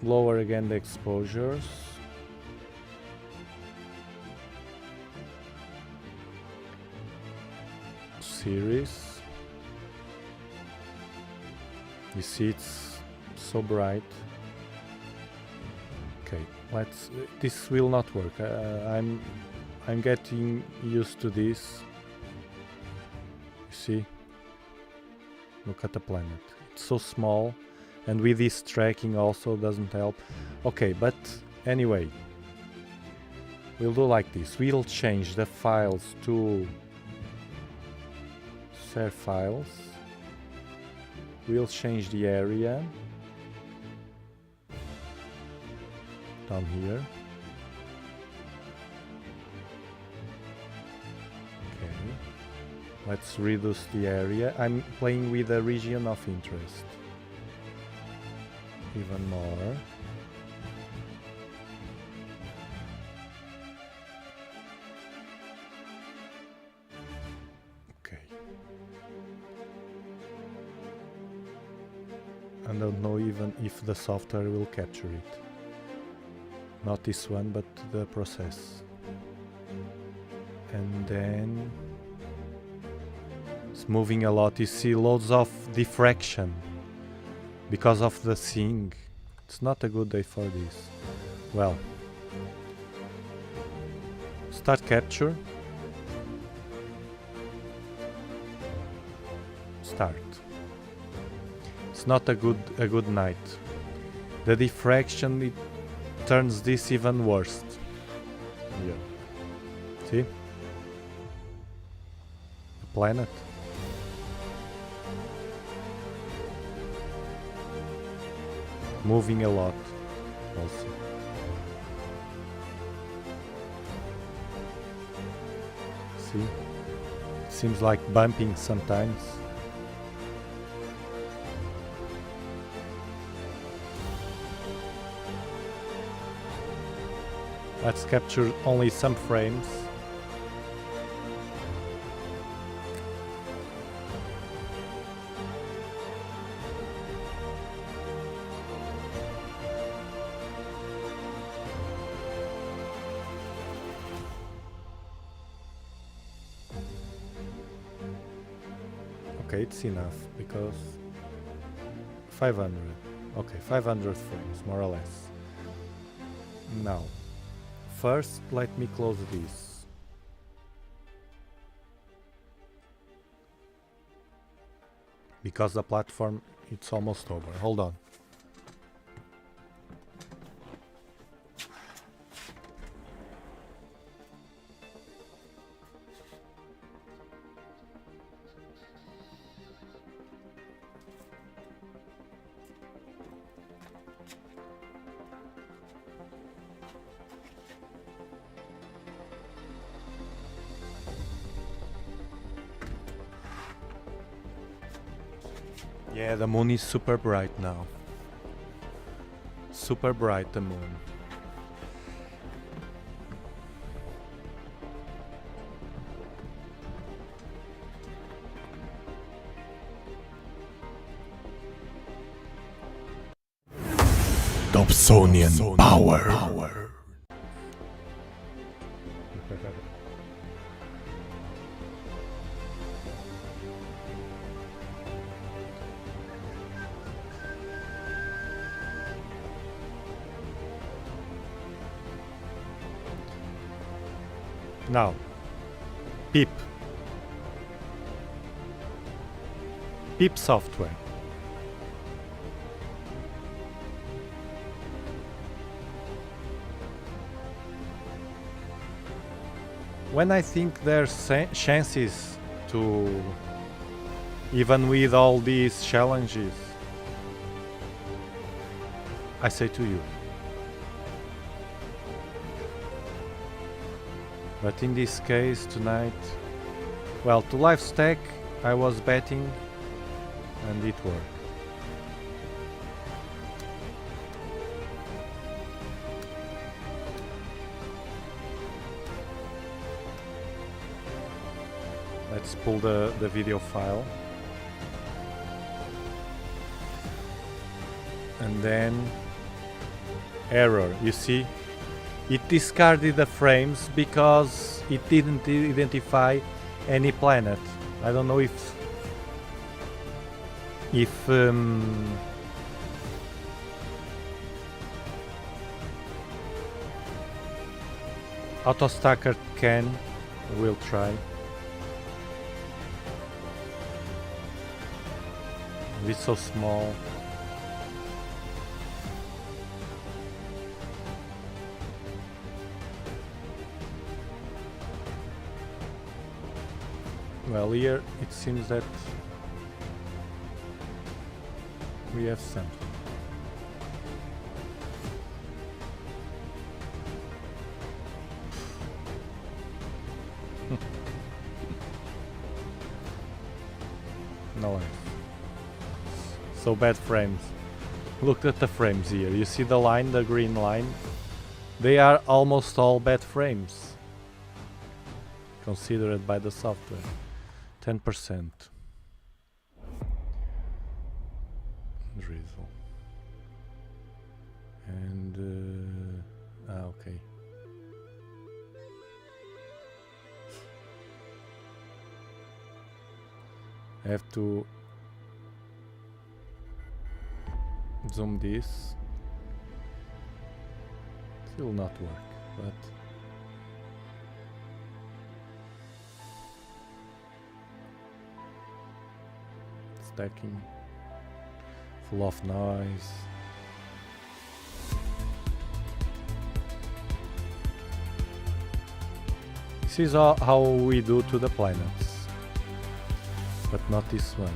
Lower again the exposures. Ceres. You see, it's so bright. Okay, let's. This will not work. I'm getting used to this. You see? Look at the planet. It's so small, and with this tracking also doesn't help. Okay, but anyway, we'll do like this. We'll change the files to share files. We'll change the area down here. Okay, let's reduce the area. I'm playing with a region of interest even more. Okay, I don't know even if the software will capture it. Not this one, but the process. And then it's moving a lot. You see loads of diffraction because of the thing. It's not a good day for this. Well, start capture. Start. It's not a good night. The diffraction, it turns this even worse. Yeah. See? The planet. Moving a lot also. See? It seems like bumping sometimes. Let's capture only some frames. Okay, it's enough because 500. Okay, 500 frames, more or less. Now, first, let me close this. Because the platform, it's almost over. Hold on. Yeah, the moon is super bright now. Super bright, the moon. Dobsonian power. Now, PIP software. When I think there's chances to, even with all these challenges, I say to you. But in this case tonight, well, to live stack I was betting and it worked. Let's pull the video file. And then error, you see? It discarded the frames because it didn't identify any planet. I don't know if Auto Stacker can. We'll try. It's so small. Well, here it seems that we have something. No life. So bad frames. Look at the frames here. You see the line, the green line? They are almost all bad frames. Considered by the software. 10%. Drizzle. And okay. I have to zoom this. It will not work, but stacking, full of noise. This is how we do to the planets, but not this one.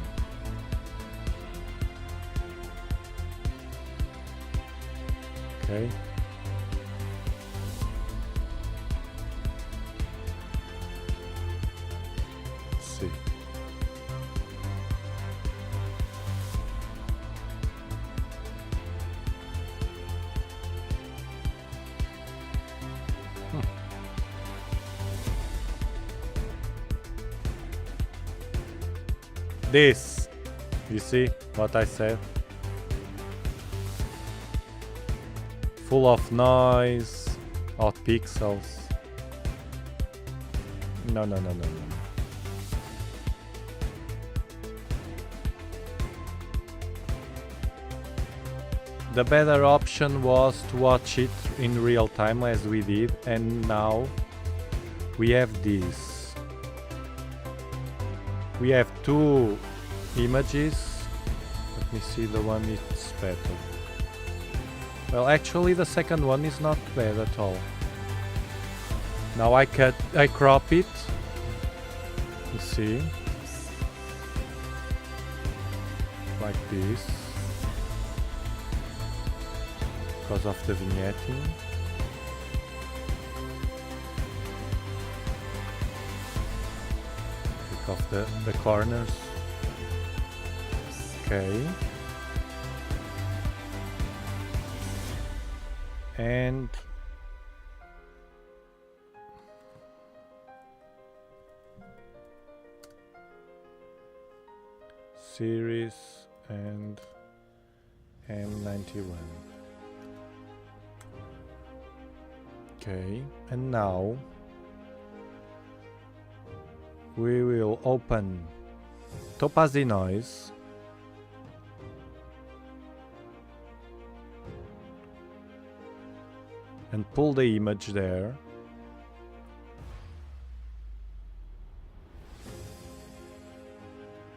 Okay. Let's see. This, you see what I said? Full of noise, hot pixels. No. The better option was to watch it in real time as we did, and now we have this. We have two images. Let me see the one it's better. Well, actually the second one is not bad at all. Now I crop it. You see? Like this. Because of the vignetting. Take off the corners. Okay. And Ceres and M91. Okay, and now we will open Topaz Denoise. And pull the image there.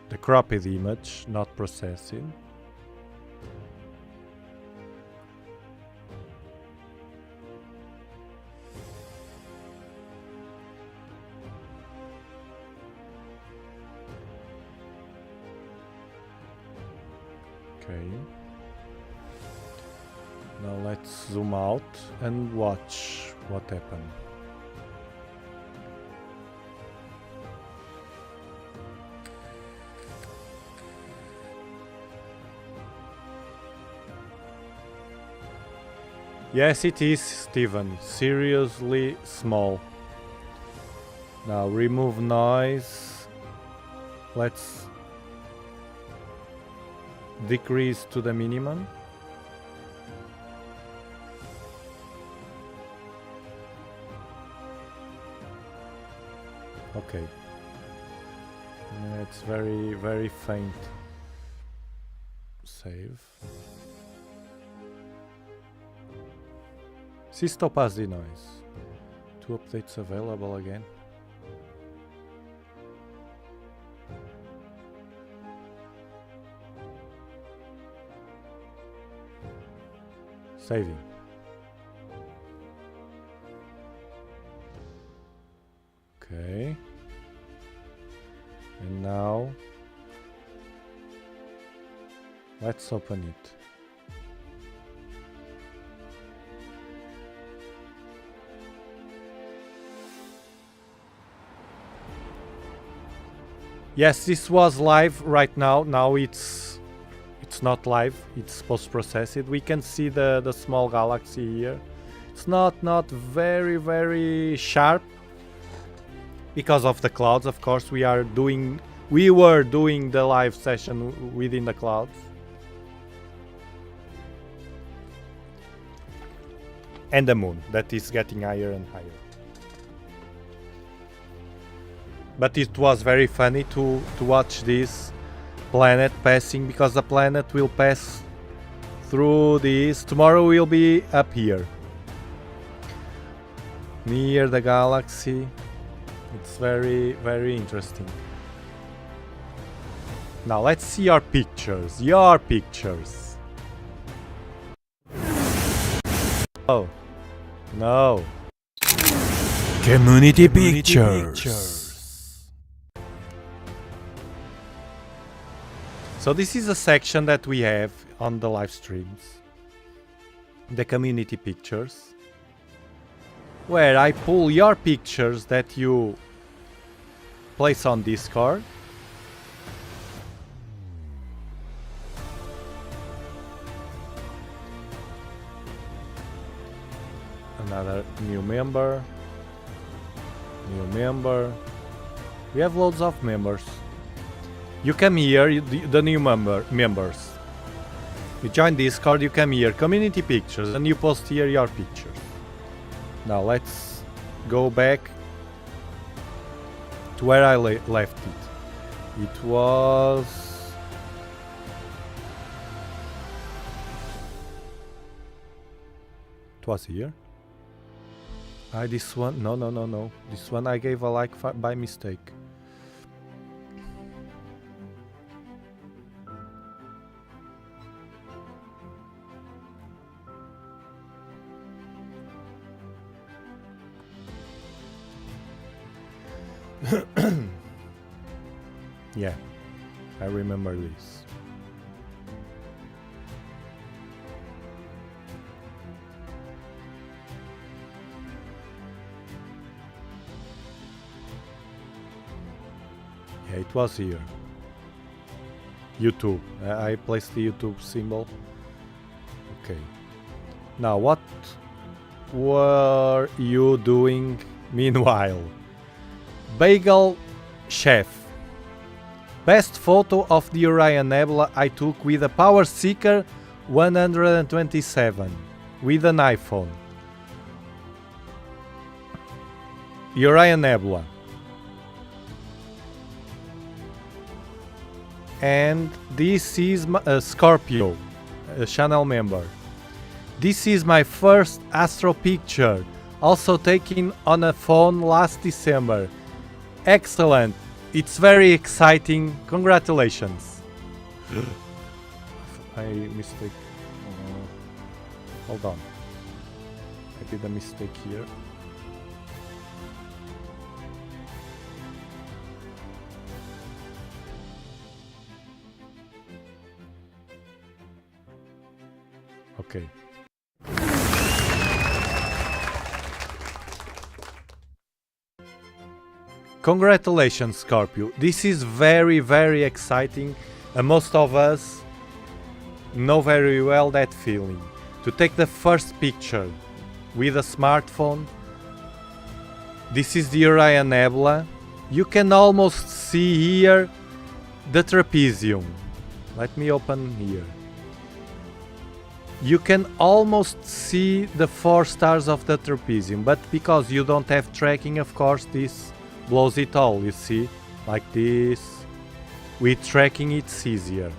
The cropped image, not processing. Okay. Now let's zoom out and watch what happened. Yes, it is, Steven. Seriously small. Now remove noise. Let's decrease to the minimum. Okay. Yeah, it's very, very faint. Save. Se topaz de noise. 2 updates available again. Saving. Okay. And now let's open it. Yes, this was live right now. Now it's not live. It's post-processed. We can see the small galaxy here. It's not very sharp because of the clouds. Of course, we were doing the live session within the clouds. And the moon that is getting higher and higher. But it was very funny to watch this planet passing, because the planet will pass through this. Tomorrow we'll be up here near the galaxy. It's very interesting. Now let's see your pictures. Oh no. Community pictures. So this is a section that we have on the live streams, the community pictures, where I pull your pictures that you place on Discord. Another new member. We have loads of members. You come here, the new members. You join Discord, you come here, community pictures, and you post here your pictures. Now let's go back to where I left it. It was... It was here. This one, no. This one I gave a like by mistake. Yeah, I remember this. Yeah, it was here. YouTube. I placed the YouTube symbol. Okay. Now, what were you doing meanwhile? Bagel Chef. Best photo of the Orion Nebula I took with a Power Seeker 127 with an iPhone. Orion Nebula. And this is Scorpio, a channel member. This is my first astro picture, also taken on a phone last December. Excellent. It's very exciting. Congratulations. I mistake. Hold on. I did a mistake here. Okay. Congratulations, Scorpio. This is very, very exciting, and most of us know very well that feeling. To take the first picture with a smartphone. This is the Orion Nebula. You can almost see here the trapezium. Let me open here. You can almost see the 4 stars of the trapezium, but because you don't have tracking, of course, this blows it all, you see, like this. with tracking it's easier.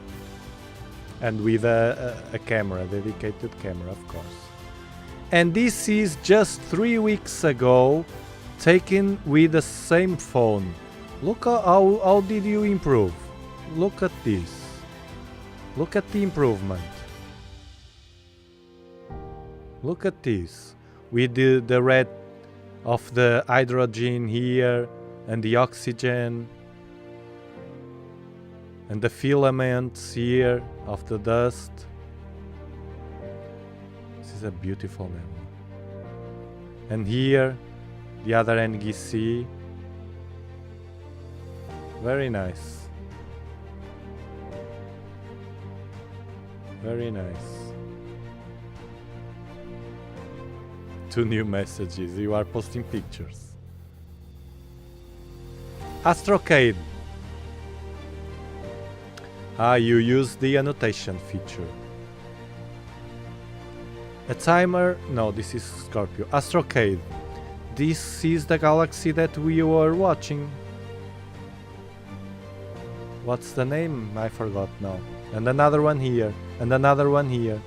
And with a camera, dedicated camera, of course. And this is just 3 weeks ago, taken with the same phone. Look how did you improve? Look at this. Look at the improvement. Look at this. With the red of the hydrogen here and the oxygen and the filaments here of the dust. This is a beautiful nebula. And here the other NGC. Very nice. Very nice. 2 new messages. You are posting pictures. Astrocade. You use the annotation feature. A timer. No, this is Scorpio. Astrocade. This is the galaxy that we were watching. What's the name? I forgot now. And another one here. And another one here.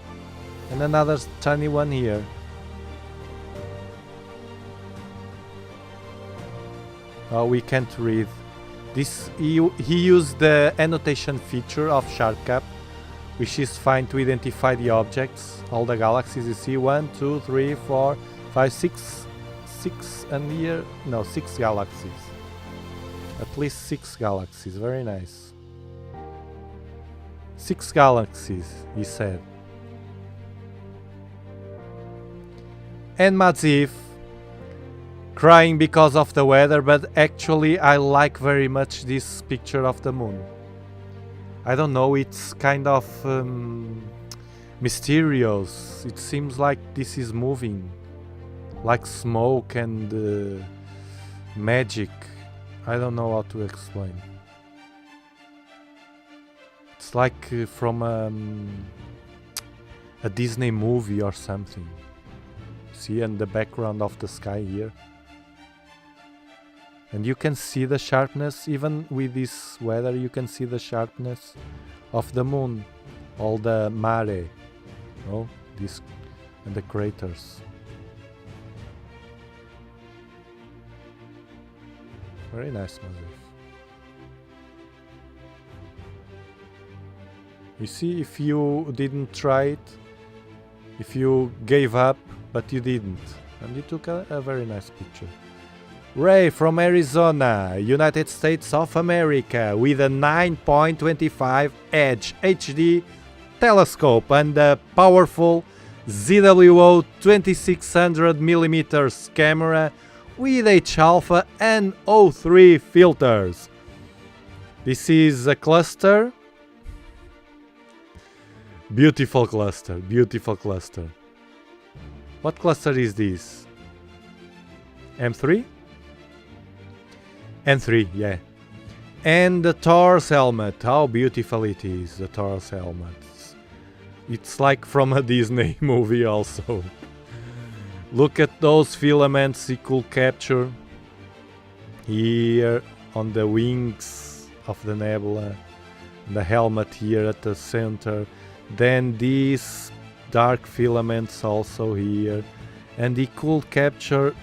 And another tiny one here. Oh, we can't read. This he used the annotation feature of SharpCap, which is fine to identify the objects, all the galaxies you see. 1, 2, 3, 4, 5, 6, 6, and here, no, 6 galaxies. At least 6 galaxies, very nice. 6 galaxies, he said. And Mazif, crying because of the weather, but actually I like very much this picture of the moon. I don't know, it's kind of mysterious. It seems like this is moving, like smoke and magic. I don't know how to explain. It's like from a Disney movie or something. See, and the background of the sky here. And you can see the sharpness, even with this weather, you can see the sharpness of the moon. All the mare, oh, this, and the craters. Very nice, Mazif. You see, if you didn't try it, if you gave up, but you didn't, and you took a very nice picture. Ray from Arizona, United States of America, with a 9.25 Edge HD telescope and a powerful ZWO 2600mm camera with H-alpha and O3 filters. This is a cluster. Beautiful cluster, beautiful cluster. What cluster is this? M3? M3, yeah. And the Taurus helmet, how beautiful it is, the Taurus helmet. It's like from a Disney movie also. Look at those filaments he could capture here on the wings of the nebula, the helmet here at the center, then these dark filaments also here, and he could capture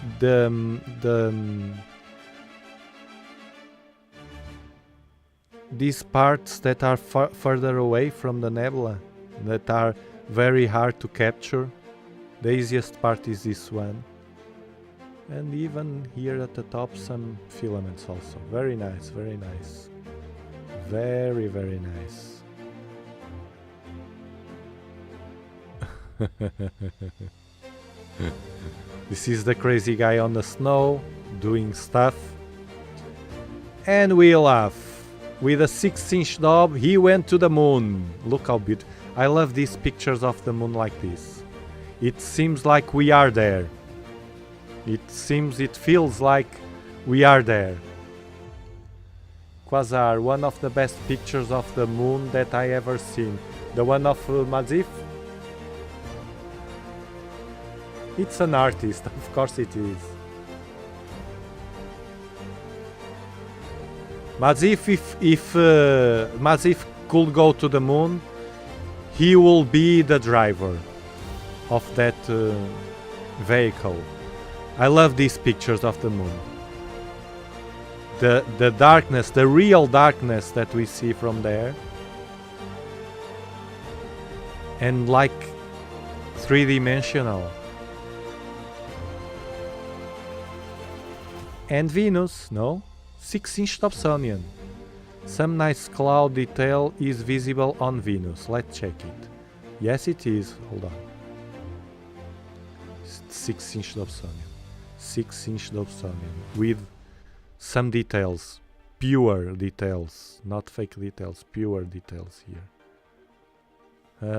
these parts that are further away from the nebula, that are very hard to capture. The easiest part is this one. And even here at the top some filaments also. Very nice, very nice. Very, very nice. This is the crazy guy on the snow doing stuff. And we laugh. With a 6-inch Dob, he went to the moon. Look how beautiful. I love these pictures of the moon like this. It seems like we are there. It feels like we are there. Quasar, one of the best pictures of the moon that I ever seen. The one of Mazif? It's an artist, of course it is. If Mazif could go to the moon, he will be the driver of that vehicle. I love these pictures of the moon. The darkness, the real darkness that we see from there. And like three-dimensional. And Venus, no? 6-inch Dobsonian. Some nice cloud detail is visible on Venus. Let's check it. Yes, it is. Hold on. 6-inch Dobsonian. 6-inch Dobsonian. With some details. Pure details. Not fake details. Pure details here.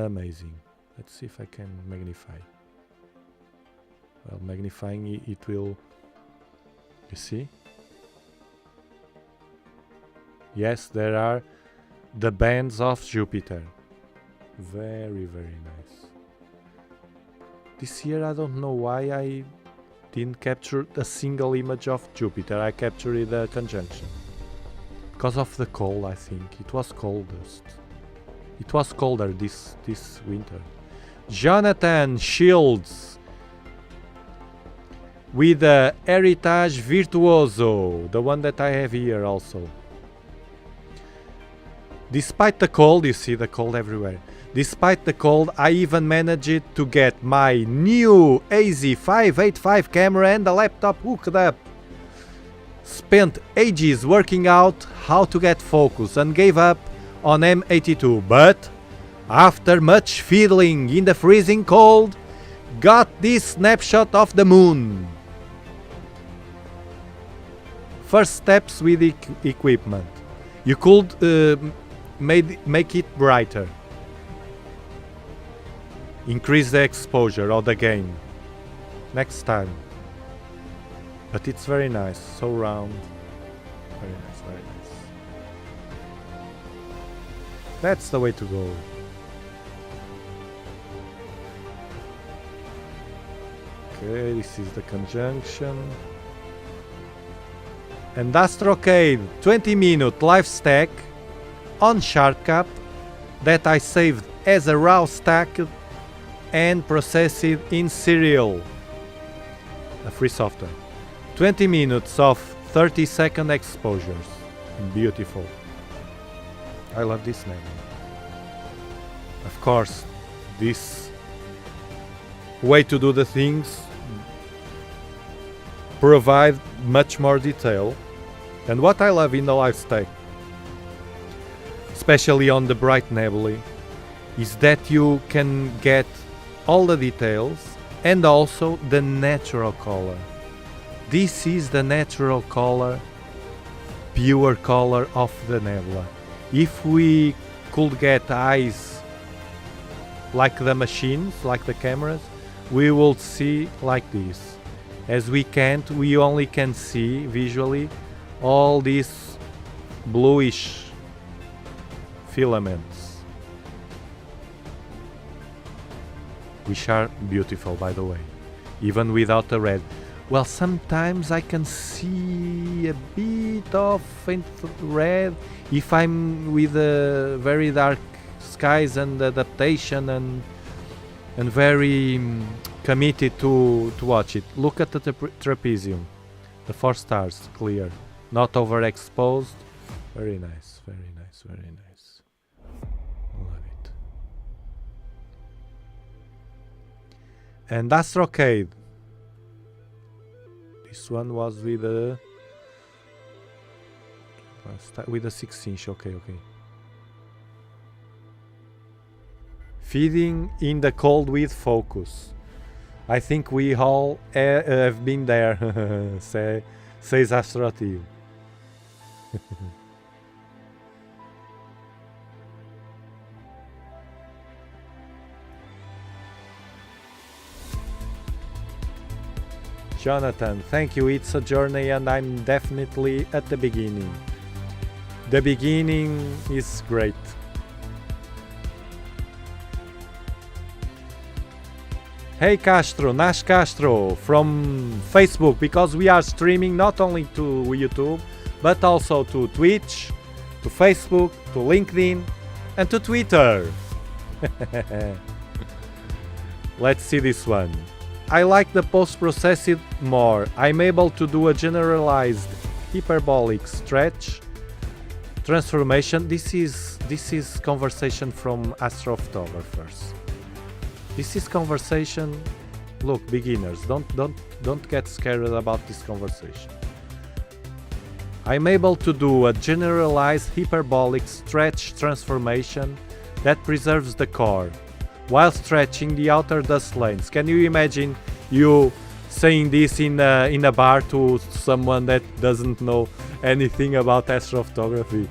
Amazing. Let's see if I can magnify. Well, magnifying it will... You see? Yes, there are the bands of Jupiter. Very, very nice. This year I don't know why I didn't capture a single image of Jupiter. I captured the conjunction. Because of the cold, I think. It was coldest. It was colder this winter. Jonathan Shields with the Heritage Virtuoso, the one that I have here also. Despite the cold, you see the cold everywhere. Despite the cold, I even managed to get my new AZ585 camera and the laptop hooked up. Spent ages working out how to get focus and gave up on M82, but after much fiddling in the freezing cold, got this snapshot of the moon. First steps with equipment. You could make it brighter. Increase the exposure or the gain. Next time. But it's very nice, so round. Very nice, very nice. That's the way to go. Okay, this is the conjunction. And Astrocade 20-minute live stack on SharkCap that I saved as a raw stack and processed in serial. A free software. 20 minutes of 30-second exposures. Beautiful. I love this name. Of course, this way to do the things provide much more detail. And what I love in the live stack, especially on the bright nebulae, is that you can get all the details and also the natural color. This is the natural color, pure color of the nebula. If we could get eyes like the machines, like the cameras, we will see like this. As we can't, we only can see visually all these bluish filaments, which are beautiful, by the way, even without the red. Well, sometimes I can see a bit of faint red if I'm with very dark skies and adaptation and very committed to watch it. Look at the trapezium, the 4 stars, clear, not overexposed. Very nice, very nice, very nice. Love it. And Astrocade. This one was with a 6-inch. Okay. Feeding in the cold with focus. I think we all have been there, says Astrotio. Jonathan, thank you. It's a journey and I'm definitely at the beginning. The beginning is great. Hey Castro, Nash Castro from Facebook, because we are streaming not only to YouTube but also to Twitch, to Facebook, to LinkedIn, and to Twitter. Let's see this one. I like the post-processed more. I'm able to do a generalized hyperbolic stretch transformation. This is conversation from astrophotographers. This is conversation. Look, beginners, don't get scared about this conversation. I'm able to do a generalized hyperbolic stretch transformation that preserves the core while stretching the outer dust lanes. Can you imagine you saying this in a bar to someone that doesn't know anything about astrophotography?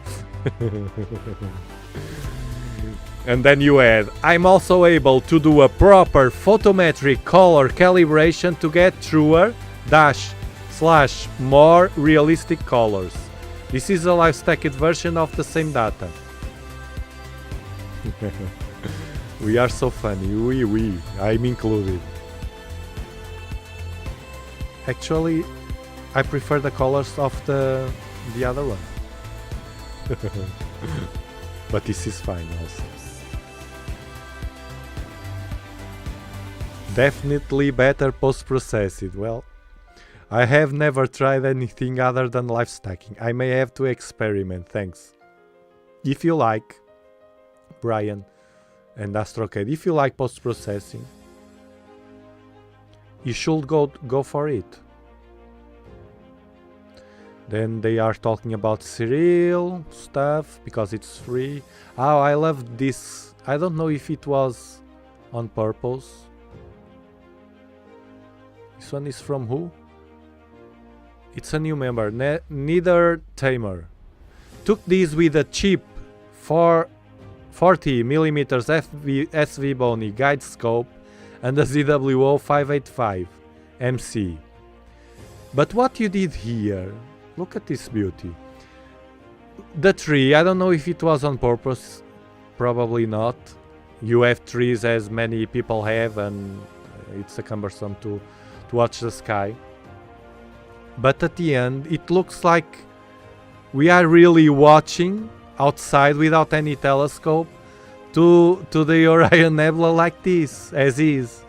And then you add, I'm also able to do a proper photometric color calibration to get truer / more realistic colors. This is a live stacked version of the same data. We are so funny, we, I'm included. Actually, I prefer the colors of the other one. But this is fine also. Definitely better post-processed. Well, I have never tried anything other than live stacking. I may have to experiment, thanks. If you like, Brian and AstroCade, if you like post-processing, you should go for it. Then they are talking about cereal stuff because it's free. Oh, I love this. I don't know if it was on purpose. This one is from who? It's a new member, Neither Tamer. Took this with a cheap 40mm SV Bony guide scope and a ZWO 585 MC. But what you did here, look at this beauty. The tree, I don't know if it was on purpose, probably not. You have trees as many people have and it's a cumbersome to watch the sky. But at the end, it looks like we are really watching outside without any telescope to the Orion Nebula like this, as is.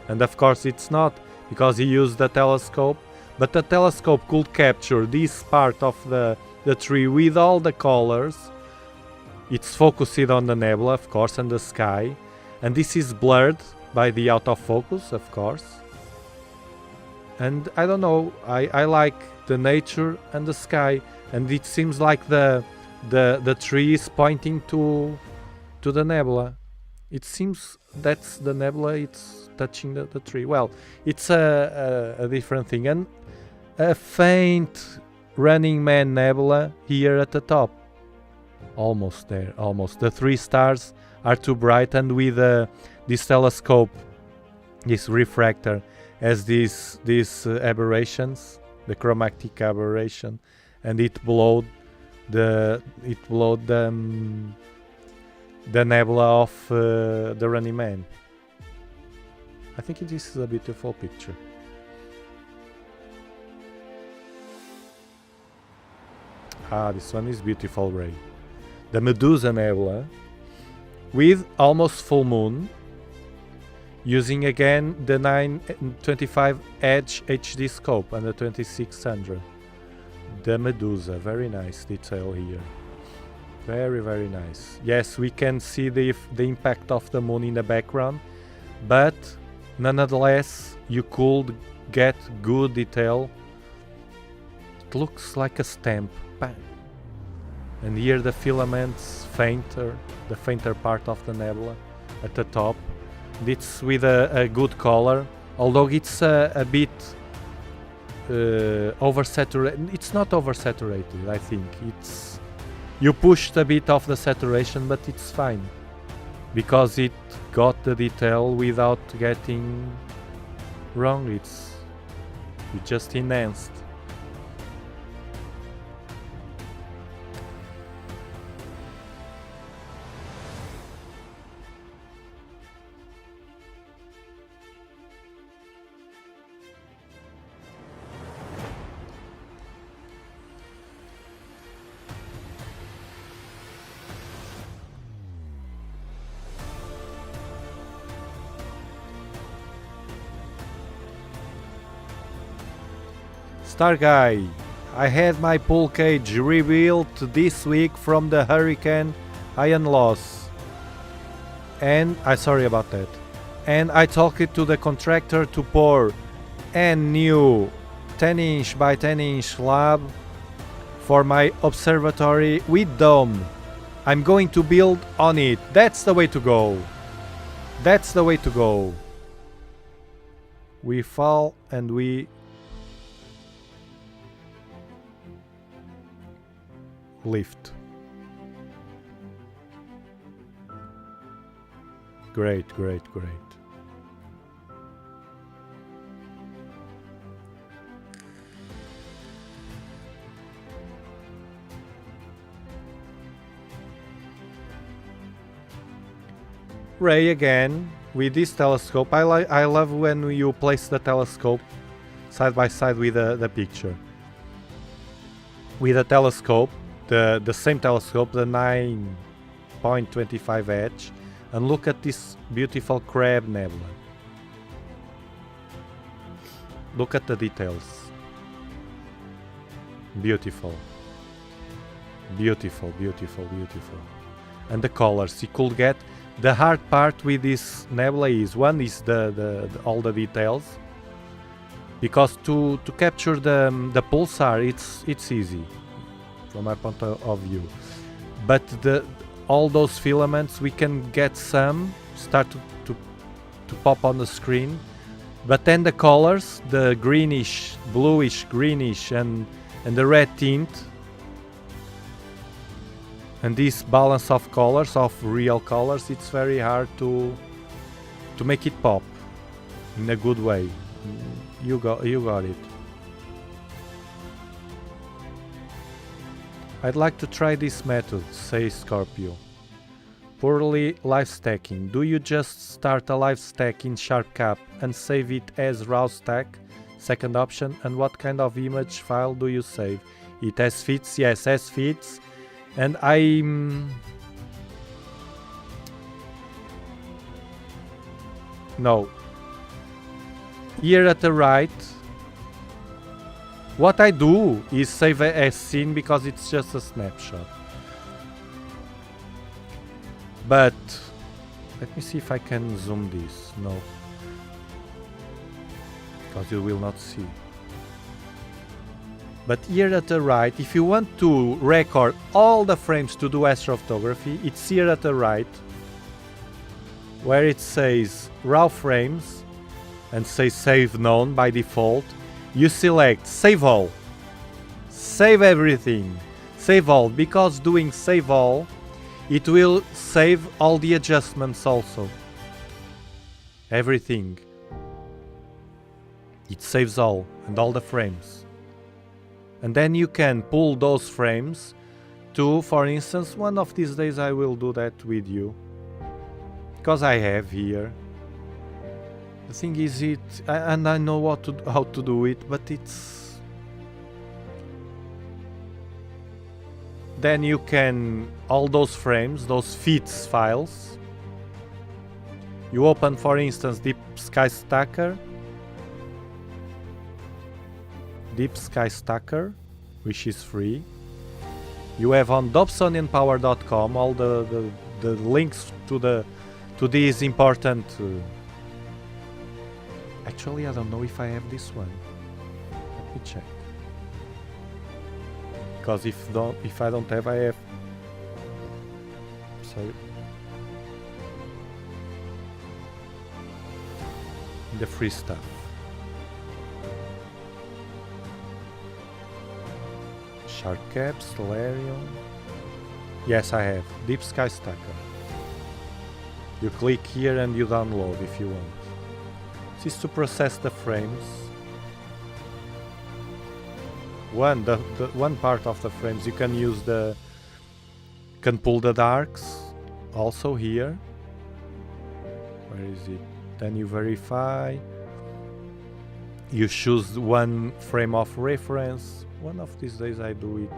And of course it's not, because he used the telescope, but the telescope could capture this part of the tree with all the colors. It's focused on the nebula, of course, and the sky. And this is blurred by the out of focus, of course. And I don't know, I like the nature and the sky, and it seems like the tree is pointing to the nebula. It seems that's the nebula, it's touching the tree. Well, it's a different thing. And a faint Running Man nebula here at the top. Almost there, almost. The 3 stars are too bright, and with this telescope, this refractor, has these aberrations, the chromatic aberration, and it blowed the nebula of the Running Man. I think this is a beautiful picture. Ah, this one is beautiful, Ray. The Medusa Nebula with almost full moon, using again the 925 Edge HD scope and the 2600. The Medusa, very nice detail here. Very, very nice. Yes, we can see the impact of the moon in the background, but nonetheless, you could get good detail. It looks like a stamp. Bang. And here the filaments fainter, the fainter part of the nebula at the top. It's with a good color, although it's a bit oversaturated. It's not oversaturated, I think. It's you pushed a bit of the saturation, but it's fine because it got the detail without getting wrong. It just enhanced. Star Guy, I had my pool cage rebuilt this week from the hurricane Ian loss. And sorry about that. And I talked to the contractor to pour a new 10-inch by 10-inch slab for my observatory with dome. I'm going to build on it. That's the way to go. That's the way to go. We fall and we lift. Great, great, great. Ray again with this telescope. I love when you place the telescope side by side with the picture. With a telescope, the same telescope, the 9.25 edge, and look at this beautiful crab nebula. Look at the details. Beautiful. Beautiful, beautiful, beautiful. And the colors you could get. The hard part with this nebula is one is the all the details, because to capture the pulsar it's easy from my point of view, but all those filaments we can get some start to pop on the screen, but then the colors, the greenish, bluish, greenish, and the red tint. And this balance of colors, of real colors, it's very hard to make it pop in a good way. You got it. I'd like to try this method, says Scorpio. Poorly live stacking. Do you just start a live stack in SharpCap and save it as raw stack? Second option. And what kind of image file do you save? It as fits? Yes, as fits. And no. Here at the right, what I do is save as scene because it's just a snapshot. But let me see if I can zoom this. No, because you will not see. But here at the right, if you want to record all the frames to do astrophotography, it's here at the right, where it says raw frames and says save none by default. You select save all, save everything, save all, because doing save all, it will save all the adjustments also. Everything. It saves all and all the frames. And then you can pull those frames to, for instance, one of these days I will do that with you, because I have here. The thing is, and I know how to do it, but it's. Then you can all those frames, those fits files. You open, for instance, Deep Sky Stacker. Deep Sky Stacker, which is free. You have on Dobsonianpower.com all the links to these important. Actually, I don't know if I have this one. Let me check. Because if I don't have, I have. Sorry. The free stuff. SharpCap, Stellarium. Yes, I have. Deep Sky Stacker. You click here and you download if you want. This is to process the frames. The one part of the frames you can use can pull the darks also here. Where is it? Then you verify. You choose one frame of reference. One of these days I do it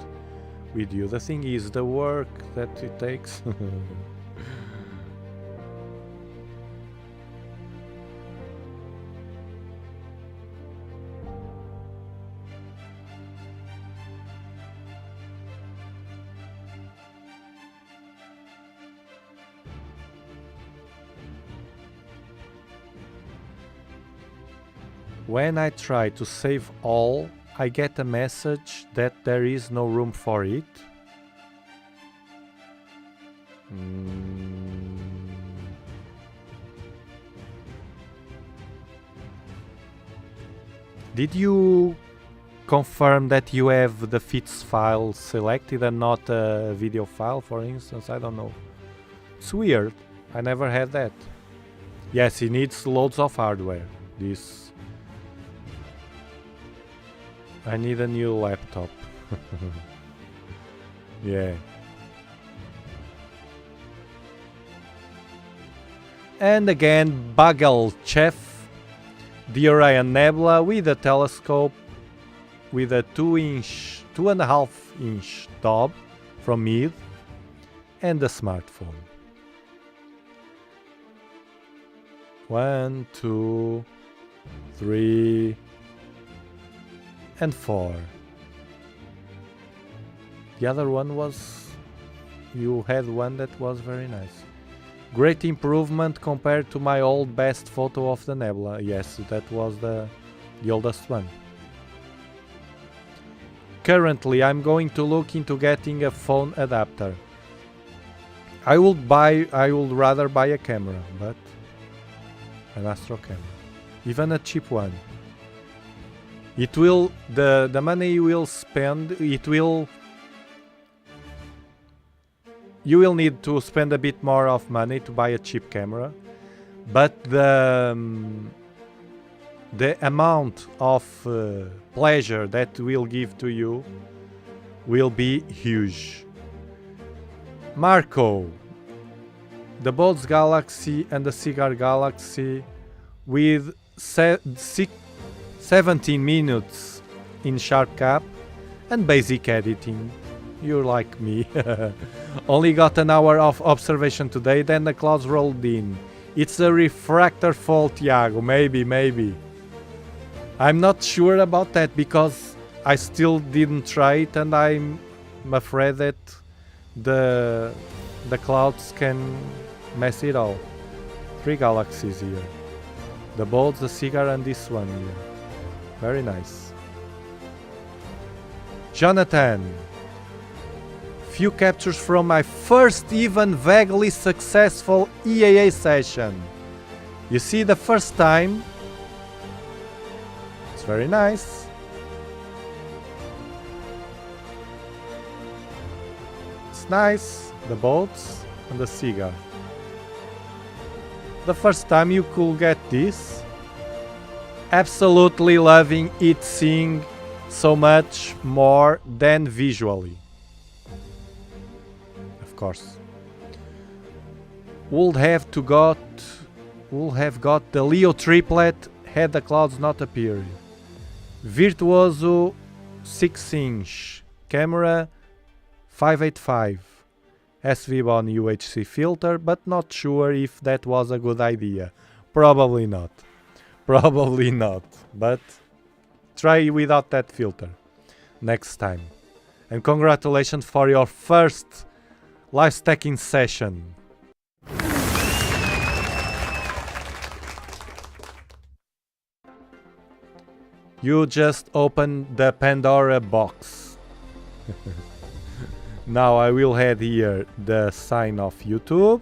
with you. The thing is the work that it takes. When I try to save all, I get a message that there is no room for it. Did you confirm that you have the fits file selected and not a video file, for instance? I don't know. It's weird. I never had that. Yes, it needs loads of hardware. This. I need a new laptop. Yeah. And again, Bagelchev, the Orion Nebula with a telescope with a 2.5 inch Dob from mid and a smartphone. 1, 2, 3 and 4. The other one was, you had one that was very nice. Great improvement compared to my old best photo of the nebula. Yes, that was the oldest one. Currently, I'm going to look into getting a phone adapter. I would rather buy a camera, but an Astro camera, even a cheap one. It will, the money you will spend, you will need to spend a bit more of money to buy a cheap camera, but the amount of pleasure that will give to you will be huge. Marco, the Bodes Galaxy and the Cigar Galaxy with 17 minutes in sharp cap and basic editing. You're like me. Only got an hour of observation today, then the clouds rolled in. It's a refractor fault, Thiago. Maybe. I'm not sure about that because I still didn't try it, and I'm afraid that the clouds can mess it all. 3 galaxies here. The Bodes, the Cigar, and this one here. Very nice. Jonathan. Few captures from my first even vaguely successful EAA session. You see, the first time, it's very nice. It's nice, the Bodes and the Cigar. The first time you could get this. Absolutely loving it, seeing so much more than visually. Course, would have got the Leo triplet had the clouds not appeared. Virtuoso 6-inch camera, 585 SV-Bon UHC filter, but not sure if that was a good idea. Probably not, but try without that filter next time. And congratulations for your first live stacking session. You just opened the Pandora box. Now I will add here the sign of YouTube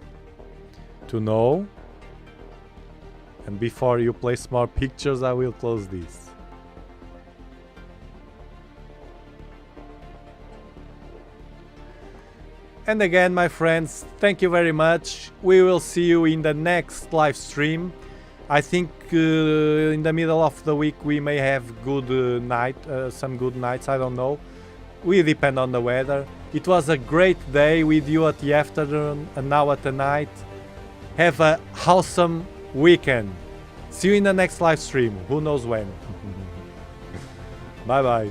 to know. And before you place more pictures, I will close this. And again, my friends, thank you very much. We will see you in the next live stream. I think in the middle of the week we may have some good nights, I don't know. We depend on the weather. It was a great day with you at the afternoon and now at the night. Have an awesome weekend. See you in the next live stream, who knows when. Bye bye.